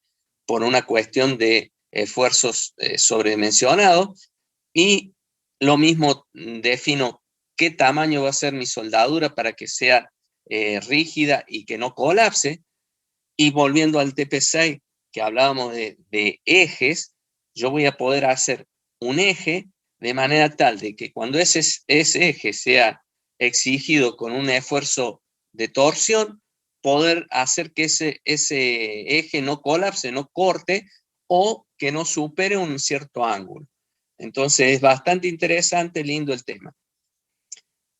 una cuestión de esfuerzos sobredimensionados. Y lo mismo defino qué tamaño va a ser mi soldadura para que sea rígida y que no colapse. Y volviendo al TP6, que hablábamos de ejes, yo voy a poder hacer un eje de manera tal de que cuando ese eje sea exigido con un esfuerzo de torsión, poder hacer que ese eje no colapse, no corte, o que no supere un cierto ángulo. Entonces es bastante interesante, lindo el tema.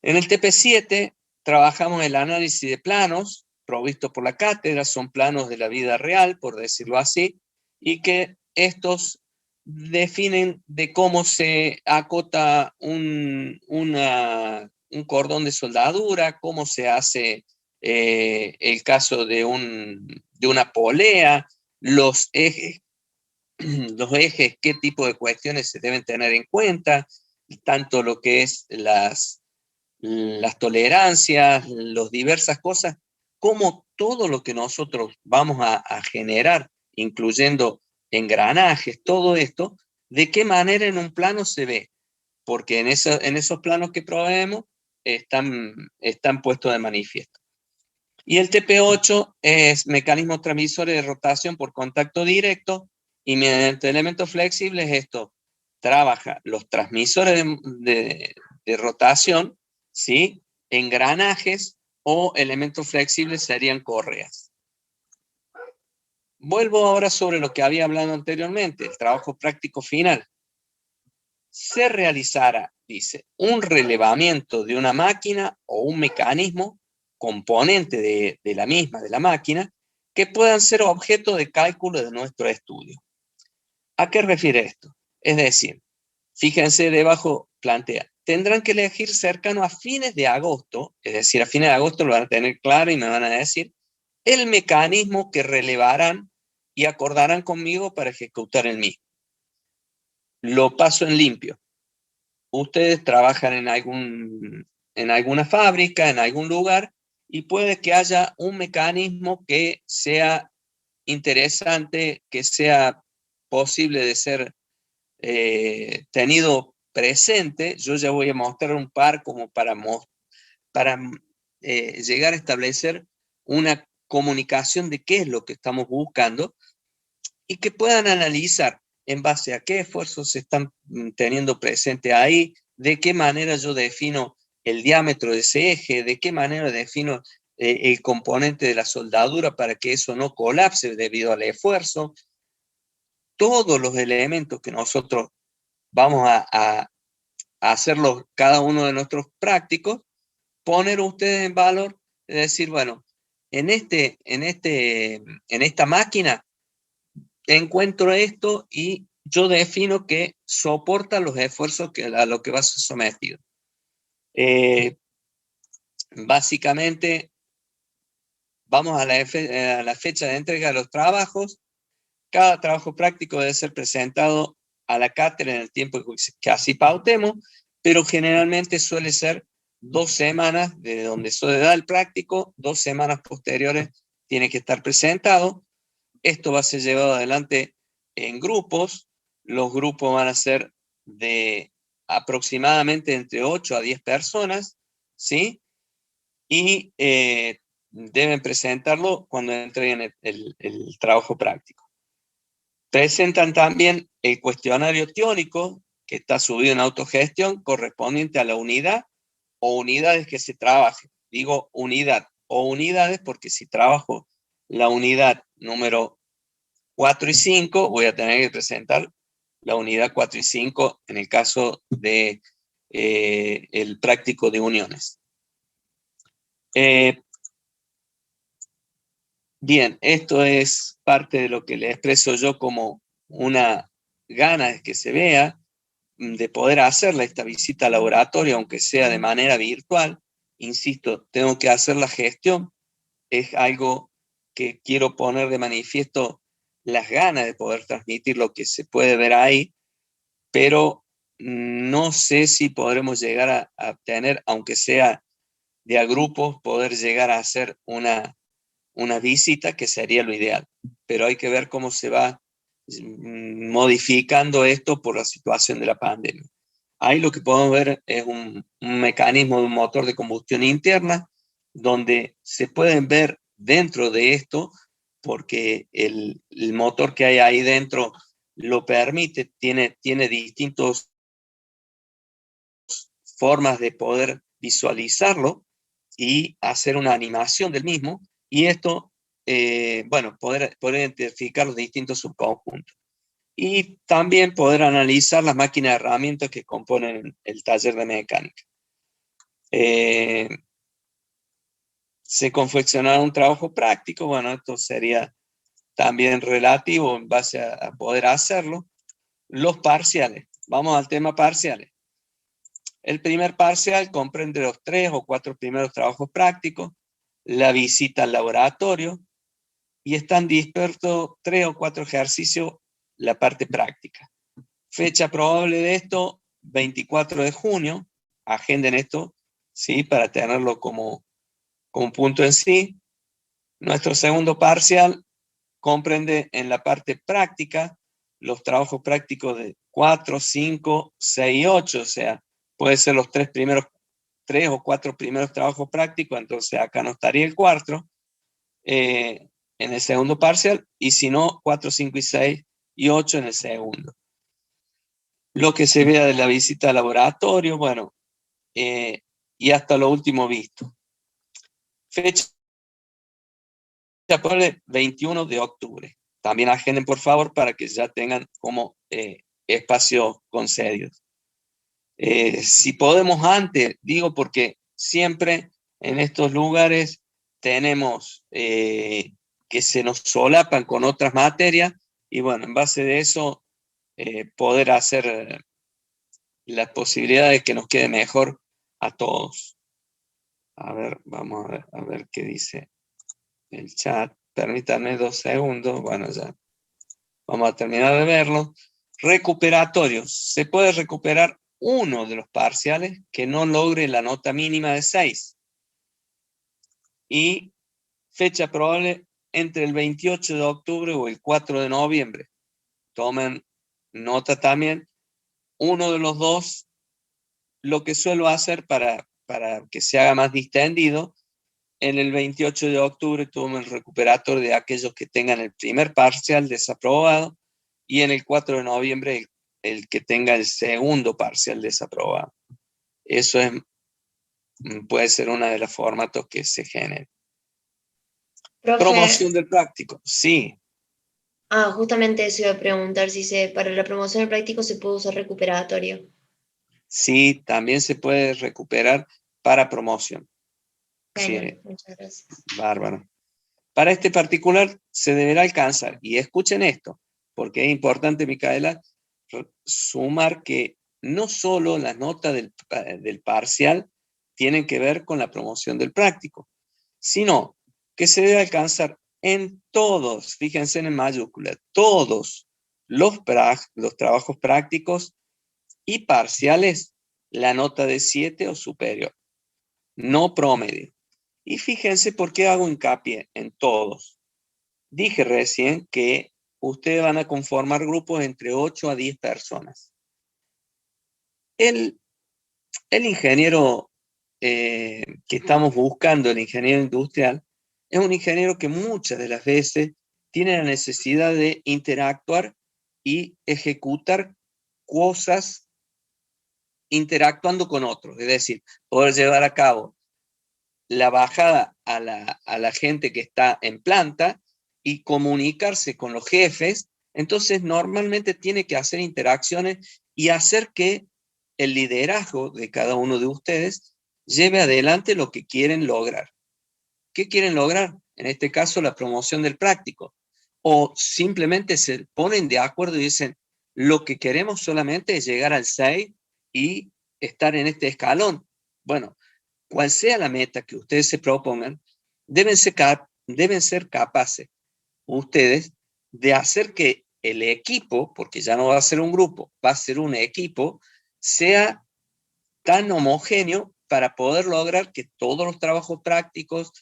En el TP7 trabajamos el análisis de planos provistos por la cátedra. Son planos de la vida real, por decirlo así, y que estos definen de cómo se acota un cordón de soldadura, cómo se hace el caso de una polea, los ejes, qué tipo de cuestiones se deben tener en cuenta, tanto lo que es las tolerancias, las diversas cosas, como todo lo que nosotros vamos a generar, incluyendo engranajes, todo esto, de qué manera en un plano se ve, porque en esos planos que proveemos están puestos de manifiesto. Y el TP8 es mecanismo transmisores de rotación por contacto directo, y mediante elementos flexibles esto trabaja los transmisores de rotación, ¿sí? Engranajes o elementos flexibles serían correas. Vuelvo ahora sobre lo que había hablado anteriormente, el trabajo práctico final. Se realizará, dice, un relevamiento de una máquina o un mecanismo componente de la misma, de la máquina, que puedan ser objeto de cálculo de nuestro estudio. ¿A qué refiere esto? Es decir, fíjense debajo, plantea, tendrán que elegir cercano a fines de agosto, es decir, a fines de agosto lo van a tener claro y me van a decir el mecanismo que relevarán y acordarán conmigo para ejecutar el mismo. Lo paso en limpio. Ustedes trabajan en alguna fábrica, en algún lugar, y puede que haya un mecanismo que sea interesante, que sea posible de ser tenido presente. Yo ya voy a mostrar un par como para llegar a establecer una comunicación de qué es lo que estamos buscando y que puedan analizar en base a qué esfuerzos se están teniendo presente ahí, de qué manera yo defino el diámetro de ese eje, de qué manera defino el componente de la soldadura para que eso no colapse debido al esfuerzo. Todos los elementos que nosotros vamos a hacerlos cada uno de nuestros prácticos, poner ustedes en valor, es decir, bueno, en esta máquina encuentro esto y yo defino que soporta los esfuerzos a lo que va a ser sometido. Básicamente, vamos a la fecha de entrega de los trabajos. Cada trabajo práctico debe ser presentado a la cátedra en el tiempo que así pautemos, pero generalmente suele ser 2 semanas de donde se da el práctico, 2 semanas posteriores tiene que estar presentado. Esto va a ser llevado adelante en grupos. Los grupos van a ser de aproximadamente entre 8 a 10 personas, ¿sí? Y deben presentarlo cuando entreguen el trabajo práctico. Presentan también el cuestionario teórico que está subido en autogestión correspondiente a la unidad o unidades que se trabajen. Digo unidad o unidades porque si trabajo la unidad número 4 y 5, voy a tener que presentar la unidad 4 y 5 en el caso de el práctico de uniones. Bien, esto es parte de lo que le expreso yo como una gana de que se vea, de poder hacerla esta visita al laboratorio, aunque sea de manera virtual. Insisto, tengo que hacer la gestión. Es algo que quiero poner de manifiesto, las ganas de poder transmitir lo que se puede ver ahí, pero no sé si podremos llegar a tener, aunque sea de a grupos, poder llegar a hacer una visita, que sería lo ideal. Pero hay que ver cómo se va modificando esto por la situación de la pandemia. Ahí lo que podemos ver es un mecanismo de un motor de combustión interna, donde se pueden ver dentro de esto, porque el motor que hay ahí dentro lo permite, tiene distintas formas de poder visualizarlo y hacer una animación del mismo, y esto, bueno, poder identificar los distintos subconjuntos. Y también poder analizar las máquinas de herramientas que componen el taller de mecánica. Se confeccionará un trabajo práctico. Bueno, esto sería también relativo en base a poder hacerlo. Los parciales. Vamos al tema parciales. El primer parcial comprende los 3 o 4 primeros trabajos prácticos, la visita al laboratorio, y están dispersos 3 o 4 ejercicios, la parte práctica. Fecha probable de esto, 24 de junio. Agenden esto, ¿sí? Para tenerlo como punto en sí. Nuestro segundo parcial comprende en la parte práctica los trabajos prácticos de 4, 5, 6 y 8, o sea, puede ser los 3 o 4 primeros trabajos prácticos, entonces acá no estaría el cuarto, en el segundo parcial, y si no, 4, 5 y 6 y 8 en el segundo. Lo que se vea de la visita al laboratorio, bueno, y hasta lo último visto. Fecha por el 21 de octubre. También agenden, por favor, para que ya tengan como espacios concedidos. Si podemos antes, digo porque siempre en estos lugares tenemos que se nos solapan con otras materias, y bueno, en base de eso poder hacer la posibilidad de que nos quede mejor a todos. A ver, vamos a ver qué dice el chat. Permítanme 2 segundos. Bueno, ya vamos a terminar de verlo. Recuperatorios. Se puede recuperar uno de los parciales que no logre la nota mínima de 6. Y fecha probable entre el 28 de octubre o el 4 de noviembre. Tomen nota también. Uno de los dos, lo que suelo hacer para que se haga más distendido, en el 28 de octubre tomen el recuperatorio de aquellos que tengan el primer parcial desaprobado, y en el 4 de noviembre el que tenga el segundo parcial desaprobado. Eso puede ser una de los formatos que se genere. Profe, Promoción del práctico, sí. justamente eso iba a preguntar, si para la promoción del práctico se puede usar recuperatorio. Sí, también se puede recuperar para promoción. Genial, Sí, muchas gracias. bárbaro. Para este particular se deberá alcanzar, y escuchen esto, porque es importante, Micaela, sumar que no solo las notas del parcial tienen que ver con la promoción del práctico, sino que se debe alcanzar en todos, fíjense en mayúscula, todos los trabajos prácticos y parciales, la nota de 7 o superior, no promedio. Y fíjense por qué hago hincapié en todos. Dije recién que ustedes van a conformar grupos entre 8 a 10 personas. El ingeniero que estamos buscando, el ingeniero industrial, es un ingeniero que muchas de las veces tiene la necesidad de interactuar y ejecutar cosas interactuando con otros, es decir, poder llevar a cabo la bajada a la gente que está en planta y comunicarse con los jefes. Entonces normalmente tiene que hacer interacciones y hacer que el liderazgo de cada uno de ustedes lleve adelante lo que quieren lograr. ¿Qué quieren lograr? En este caso, la promoción del práctico. O simplemente se ponen de acuerdo y dicen, lo que queremos solamente es llegar al 6 y estar en este escalón. Bueno, cual sea la meta que ustedes se propongan, deben ser capaces ustedes de hacer que el equipo, porque ya no va a ser un grupo, va a ser un equipo, sea tan homogéneo para poder lograr que todos los trabajos prácticos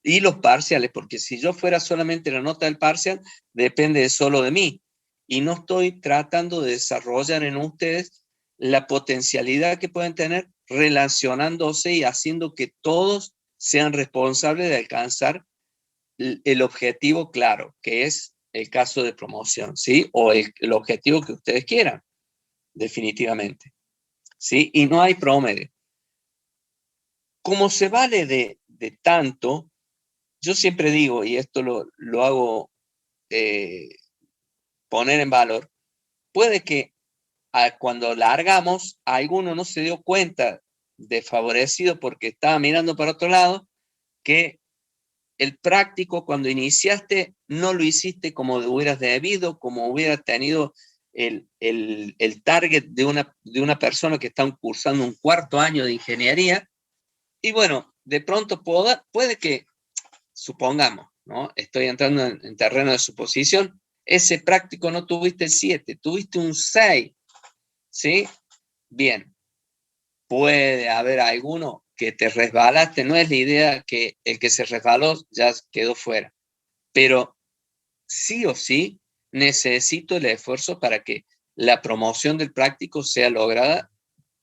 y los parciales, porque si yo fuera solamente la nota del parcial, depende solo de mí, y no estoy tratando de desarrollar en ustedes la potencialidad que pueden tener relacionándose y haciendo que todos sean responsables de alcanzar el objetivo claro, que es el caso de promoción, ¿sí? O el objetivo que ustedes quieran, definitivamente, ¿sí? Y no hay promedio. Como se vale de tanto, yo siempre digo, y esto lo hago poner en valor, puede que cuando largamos, alguno no se dio cuenta, desfavorecido porque estaba mirando para otro lado, que el práctico cuando iniciaste no lo hiciste como hubieras debido, como hubieras tenido el target de una persona que está cursando un cuarto año de ingeniería, y bueno, de pronto puede que, supongamos, ¿no? Estoy entrando en terreno de suposición, ese práctico no tuviste el 7, tuviste un 6, ¿sí? Bien, puede haber alguno que te resbalaste, no es la idea que el que se resbaló ya quedó fuera, pero sí o sí necesito el esfuerzo para que la promoción del práctico sea lograda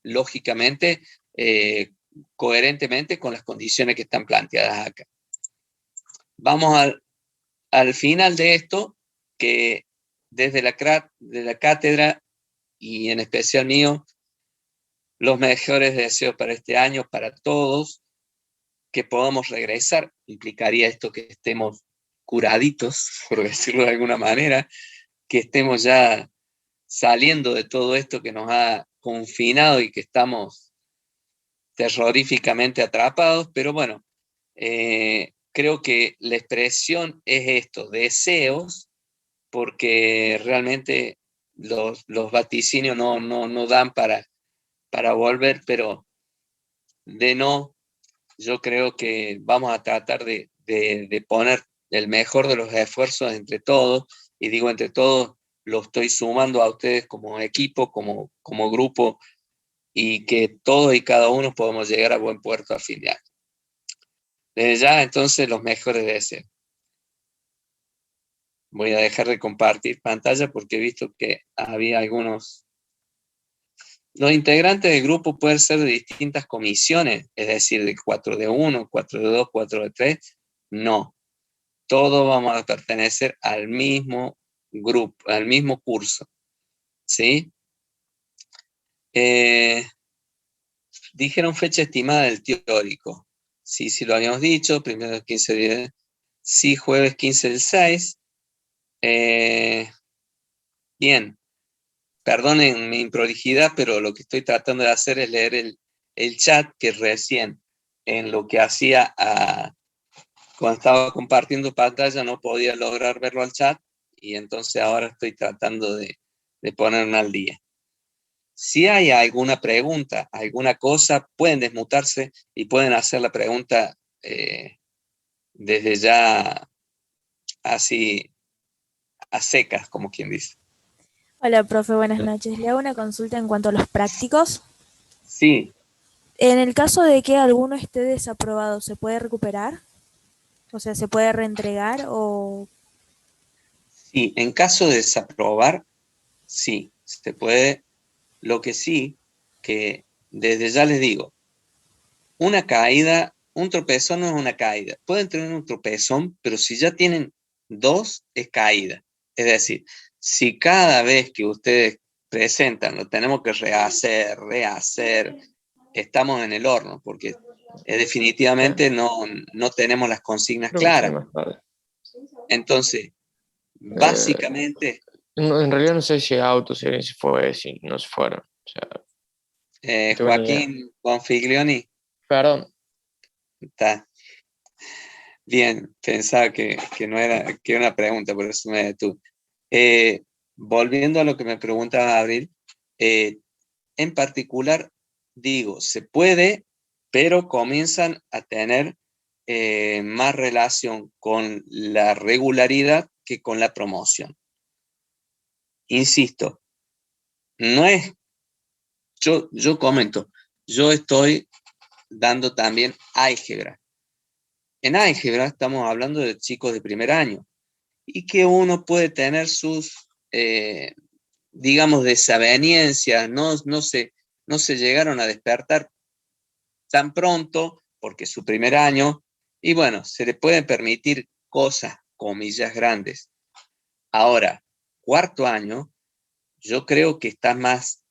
lógicamente, coherentemente con las condiciones que están planteadas acá. Vamos al final de esto, que desde la cátedra y en especial mío, los mejores deseos para este año, para todos, que podamos regresar. Implicaría esto que estemos curaditos, por decirlo de alguna manera, que estemos ya saliendo de todo esto que nos ha confinado y que estamos terroríficamente atrapados, pero bueno, creo que la expresión es esto, deseos, porque realmente los vaticinios no dan para volver, pero de no, yo creo que vamos a tratar de poner el mejor de los esfuerzos entre todos, y digo entre todos, lo estoy sumando a ustedes como equipo, como grupo, y que todos y cada uno podamos llegar a buen puerto a fin de año. Desde ya, entonces, los mejores deseos. Voy a dejar de compartir pantalla porque he visto que había algunos. Los integrantes del grupo pueden ser de distintas comisiones, es decir, de 4D1, 4D2, 4D3. No, todos vamos a pertenecer al mismo grupo, al mismo curso. ¿Sí? Dijeron fecha estimada del teórico. Sí, lo habíamos dicho, primero 15 días. Sí, jueves 15 del 6. Bien, perdonen mi improlijidad, pero lo que estoy tratando de hacer es leer el chat, que recién en lo que hacía cuando estaba compartiendo pantalla no podía lograr verlo al chat, y entonces ahora estoy tratando de ponerme al día. Si hay alguna pregunta, alguna cosa, pueden desmutarse y pueden hacer la pregunta desde ya así a secas, como quien dice. Hola, profe, buenas noches. Le hago una consulta en cuanto a los prácticos. Sí. En el caso de que alguno esté desaprobado, ¿se puede recuperar? O sea, ¿se puede reentregar o...? Sí, en caso de desaprobar, sí, se puede. Lo que sí, que desde ya les digo, una caída, un tropezón no es una caída. Pueden tener un tropezón, pero si ya tienen 2, es caída. Es decir, si cada vez que ustedes presentan lo tenemos que rehacer, estamos en el horno, porque definitivamente no tenemos las consignas claras. Entonces, básicamente... en realidad no sé si autos, si fue, si no se fueron. O sea, Joaquín Bonfiglioni. Perdón. Está bien, pensaba que no era, que era una pregunta, por eso me detuve. Volviendo a lo que me preguntaba Abril, en particular, digo, se puede, pero comienzan a tener más relación con la regularidad que con la promoción. Insisto, no es, yo comento, yo estoy dando también álgebra. En álgebra estamos hablando de chicos de primer año, y que uno puede tener sus, digamos, desavenencias, no se llegaron a despertar tan pronto, porque es su primer año, y bueno, se le pueden permitir cosas, comillas grandes. Ahora, cuarto año, yo creo que está más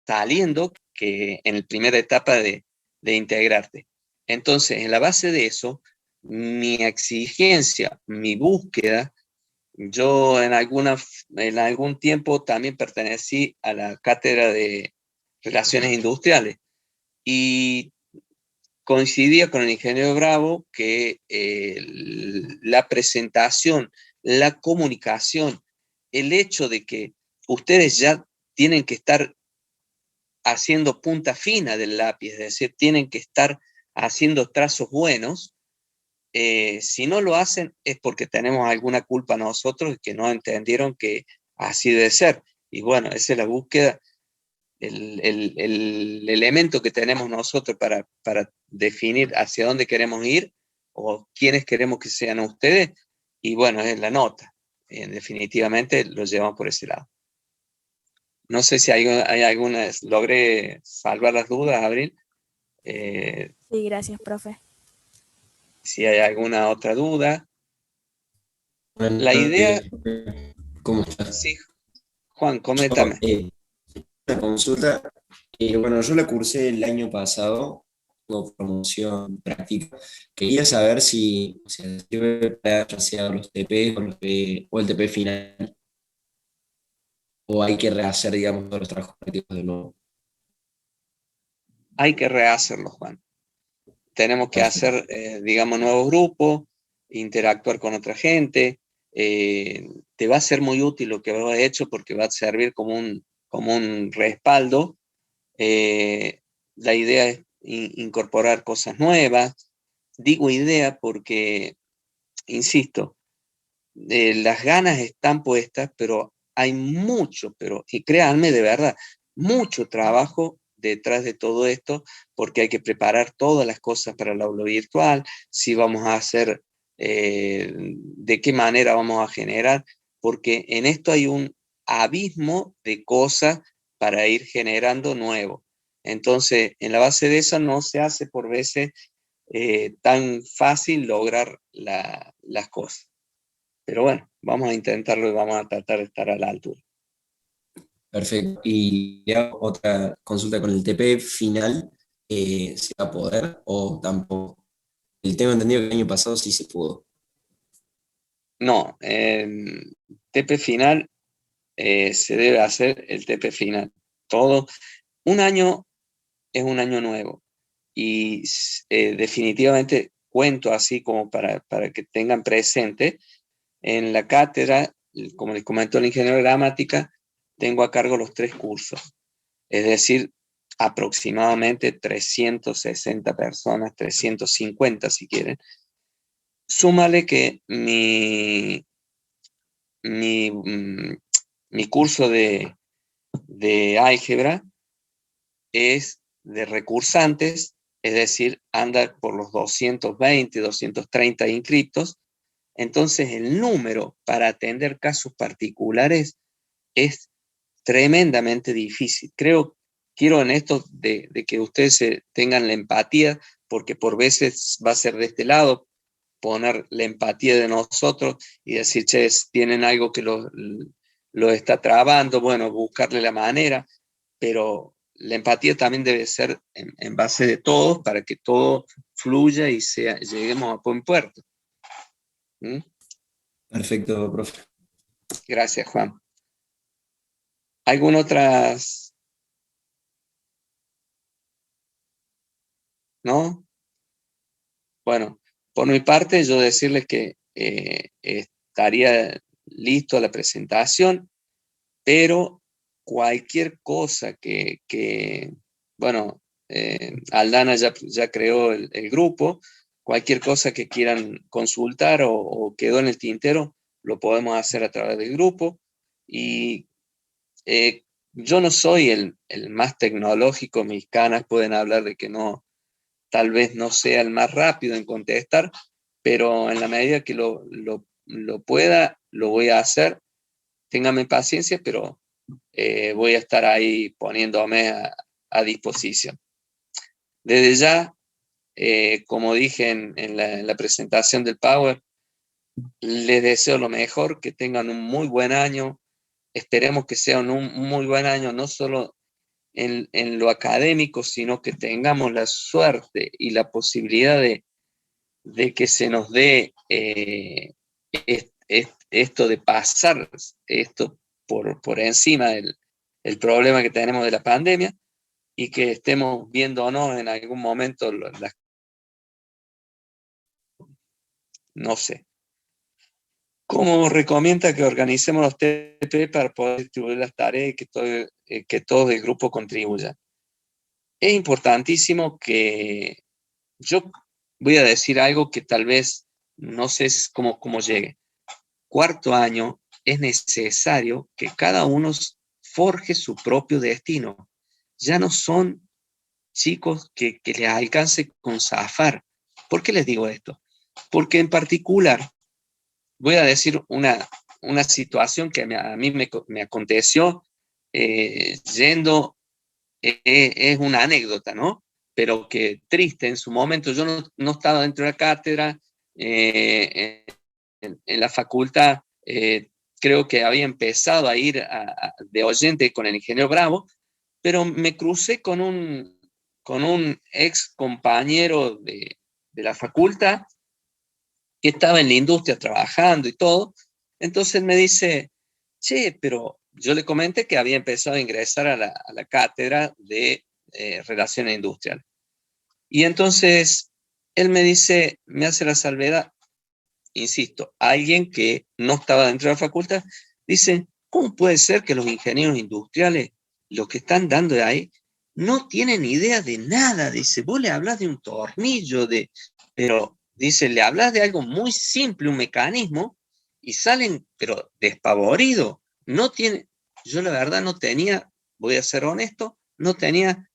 saliendo que en la primera etapa de integrarte. Entonces, en la base de eso, mi exigencia, mi búsqueda, yo en algún tiempo también pertenecí a la cátedra de Relaciones Industriales, y coincidía con el ingeniero Bravo que la presentación, la comunicación, el hecho de que ustedes ya tienen que estar haciendo punta fina del lápiz, es decir, tienen que estar haciendo trazos buenos. Si no lo hacen es porque tenemos alguna culpa nosotros que no entendieron que así debe ser. Y bueno, esa es la búsqueda, el elemento que tenemos nosotros para definir hacia dónde queremos ir o quiénes queremos que sean ustedes. Y bueno, es la nota. Definitivamente lo llevamos por ese lado. No sé si hay alguna, logré salvar las dudas, Abril. Sí, gracias, profe. Si hay alguna otra duda. La idea... ¿Cómo estás? Sí, Juan, coméntame. Una consulta. Bueno, yo la cursé el año pasado, como promoción práctica. Quería saber si sirve para ya sea los TP o el TP final, o hay que rehacer, digamos, todos los trabajos prácticos de nuevo. Hay que rehacerlo, Juan. Tenemos que hacer, digamos, nuevos grupos, interactuar con otra gente. Te va a ser muy útil lo que has hecho porque va a servir como un respaldo. La idea es incorporar cosas nuevas. Digo idea porque, insisto, las ganas están puestas, pero hay mucho, y créanme de verdad, mucho trabajo detrás de todo esto, porque hay que preparar todas las cosas para el aula virtual, si vamos a hacer, de qué manera vamos a generar, porque en esto hay un abismo de cosas para ir generando nuevo. Entonces, en la base de eso no se hace por veces tan fácil lograr las cosas. Pero bueno, vamos a intentarlo y vamos a tratar de estar a la altura. Perfecto. Y ya otra consulta con el TP final, ¿se va a poder o tampoco? Tengo entendido que el año pasado sí se pudo. No, TP final se debe hacer el TP final. Todo, un año es un año nuevo y definitivamente cuento así como para que tengan presente, en la cátedra, como les comentó el ingeniero de gramática, tengo a cargo los 3 cursos, es decir, aproximadamente 360 personas, 350 si quieren. Súmale que mi curso de álgebra es de recursantes, es decir, anda por los 220, 230 inscritos. Entonces el número para atender casos particulares es tremendamente difícil. Quiero en esto de que ustedes tengan la empatía, porque por veces va a ser de este lado, poner la empatía de nosotros y decir, che, tienen algo que lo está trabando, bueno, buscarle la manera, pero la empatía también debe ser en base de todos para que todo fluya y lleguemos a buen puerto. ¿Mm? Perfecto, profe. Gracias, Juan. ¿Alguna otras? ¿No? Bueno, por mi parte, yo decirles que estaría listo a la presentación, pero cualquier cosa bueno, Aldana ya creó el grupo, cualquier cosa que quieran consultar o quedó en el tintero, lo podemos hacer a través del grupo. Y yo no soy el más tecnológico, mis canas pueden hablar de que no, tal vez no sea el más rápido en contestar, pero en la medida que lo pueda, lo voy a hacer. Ténganme paciencia, pero voy a estar ahí poniéndome a disposición. Desde ya, como dije en la presentación del Power, les deseo lo mejor, que tengan un muy buen año. Esperemos que sea un muy buen año, no solo en lo académico, sino que tengamos la suerte y la posibilidad de que se nos dé esto de pasar esto por encima del problema que tenemos de la pandemia y que estemos viéndonos en algún momento las no sé. ¿Cómo recomienda que organicemos los TP para poder distribuir las tareas y que todo el grupo contribuya? Es importantísimo que yo voy a decir algo que tal vez no sé cómo llegue. Cuarto año es necesario que cada uno forje su propio destino. Ya no son chicos que les alcance con zafar. ¿Por qué les digo esto? Porque en particular voy a decir una situación que a mí me aconteció yendo, es una anécdota, ¿no? Pero que triste, en su momento yo no estaba dentro de la cátedra, en la facultad, creo que había empezado a ir de oyente con el ingeniero Bravo, pero me crucé con un ex compañero de la facultad que estaba en la industria trabajando y todo. Entonces me dice, che, pero yo le comenté que había empezado a ingresar a la cátedra de Relaciones Industriales. Y entonces él me dice, me hace la salvedad, insisto, alguien que no estaba dentro de la facultad, dice, ¿cómo puede ser que los ingenieros industriales, los que están dando de ahí, no tienen idea de nada? Dice, vos le hablas de un tornillo, pero dice, le hablas de algo muy simple, un mecanismo, y salen, pero despavoridos. No tiene, yo la verdad no tenía, voy a ser honesto, no tenía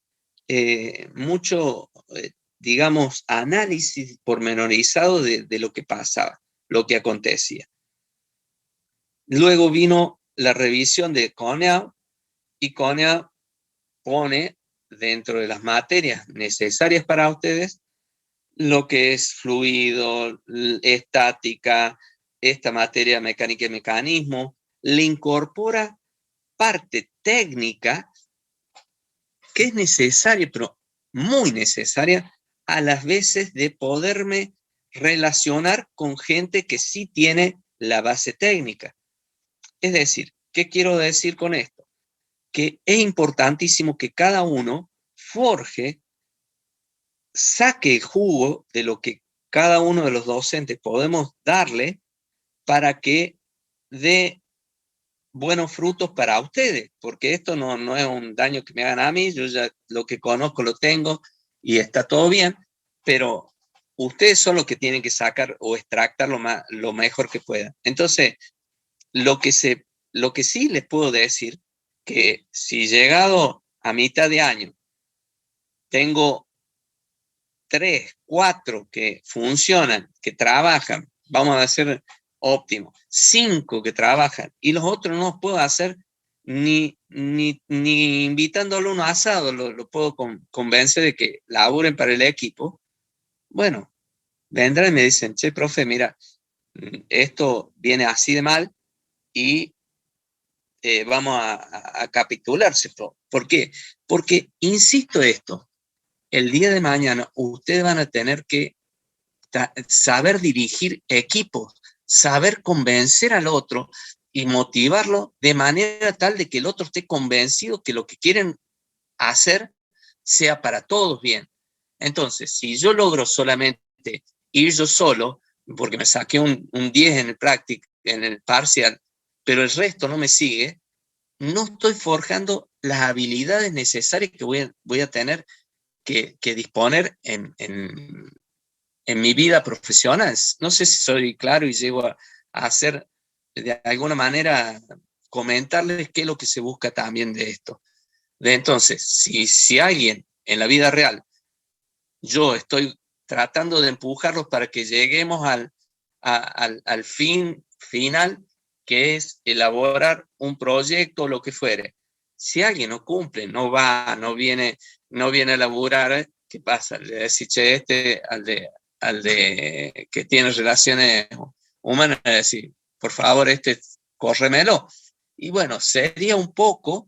mucho, digamos, análisis pormenorizado de lo que pasaba, lo que acontecía. Luego vino la revisión de CONEA, y CONEA pone dentro de las materias necesarias para ustedes lo que es fluido, estática, esta materia mecánica y mecanismo, le incorpora parte técnica que es necesaria, pero muy necesaria, a las veces de poderme relacionar con gente que sí tiene la base técnica. Es decir, ¿qué quiero decir con esto? Que es importantísimo que cada uno forje, saque el jugo de lo que cada uno de los docentes podemos darle para que dé buenos frutos para ustedes, porque esto no es un daño que me hagan a mí, yo ya lo que conozco lo tengo y está todo bien, pero ustedes son los que tienen que sacar o extractar lo mejor que puedan. Entonces, lo que sí les puedo decir, que si llegado a mitad de año tengo 3, 4 que funcionan, que trabajan, vamos a hacer óptimo, 5 que trabajan, y los otros no los puedo hacer ni invitándolo a un asado, lo puedo convencer de que laburen para el equipo. Bueno, vendrán y me dicen, che, profe, mira, esto viene así de mal y vamos a capitularse. ¿Por qué? Porque, insisto esto, el día de mañana ustedes van a tener que saber dirigir equipos, saber convencer al otro y motivarlo de manera tal de que el otro esté convencido que lo que quieren hacer sea para todos bien. Entonces, si yo logro solamente ir yo solo, porque me saqué un 10 en el parcial, pero el resto no me sigue, no estoy forjando las habilidades necesarias que voy a tener que disponer en mi vida profesional. No sé si soy claro y llego a hacer, de alguna manera, comentarles qué es lo que se busca también de esto. Entonces, si alguien en la vida real, yo estoy tratando de empujarlos para que lleguemos al fin final, que es elaborar un proyecto o lo que fuere. Si alguien no cumple, no va, no viene a laburar, ¿qué pasa? Le decís, che, al de que tiene relaciones humanas, le decís, por favor, córremelo. Y bueno, sería un poco,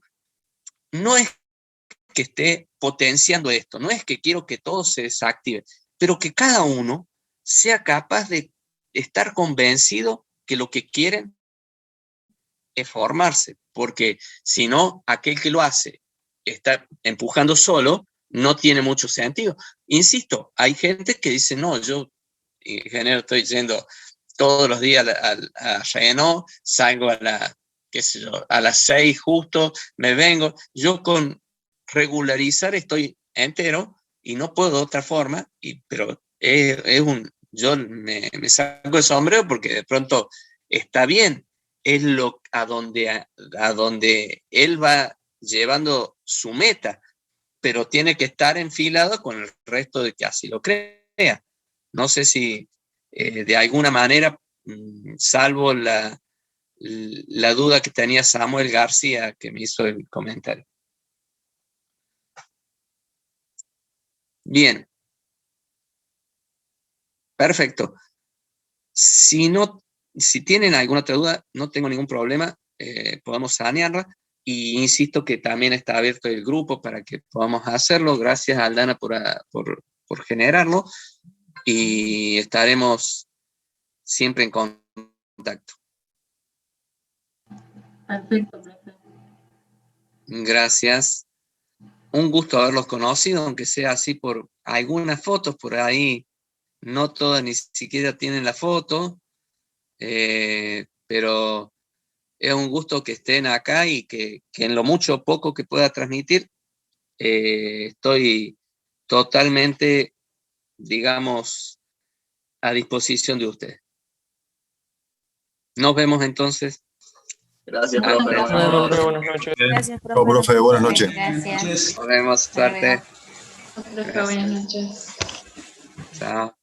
no es que esté potenciando esto, no es que quiero que todo se desactive, pero que cada uno sea capaz de estar convencido que lo que quieren es formarse, porque si no, aquel que lo hace está empujando solo, no tiene mucho sentido. Insisto, hay gente que dice, no, yo ingeniero, estoy yendo todos los días a Renault, salgo a las 6 justo, me vengo. Yo con regularizar estoy entero y no puedo de otra forma, pero yo me saco el sombrero porque de pronto está bien, es a donde él va llevando su meta, pero tiene que estar enfilado con el resto de que así lo crea. No sé si de alguna manera, salvo la duda que tenía Samuel García, que me hizo el comentario. Bien. Perfecto. Si tienen alguna otra duda, no tengo ningún problema, podemos sanearla. Y insisto que también está abierto el grupo para que podamos hacerlo. Gracias a Aldana por generarlo. Y estaremos siempre en contacto. Perfecto. Gracias. Un gusto haberlos conocido, aunque sea así por algunas fotos por ahí. No todas ni siquiera tienen la foto, pero es un gusto que estén acá y que en lo mucho o poco que pueda transmitir, estoy totalmente, digamos, a disposición de ustedes. Nos vemos entonces. Gracias, profe. Buenas noches. Gracias, profe. Chao, profe, buenas noches. Gracias. Nos vemos, suerte. Profe, buenas noches. Chao.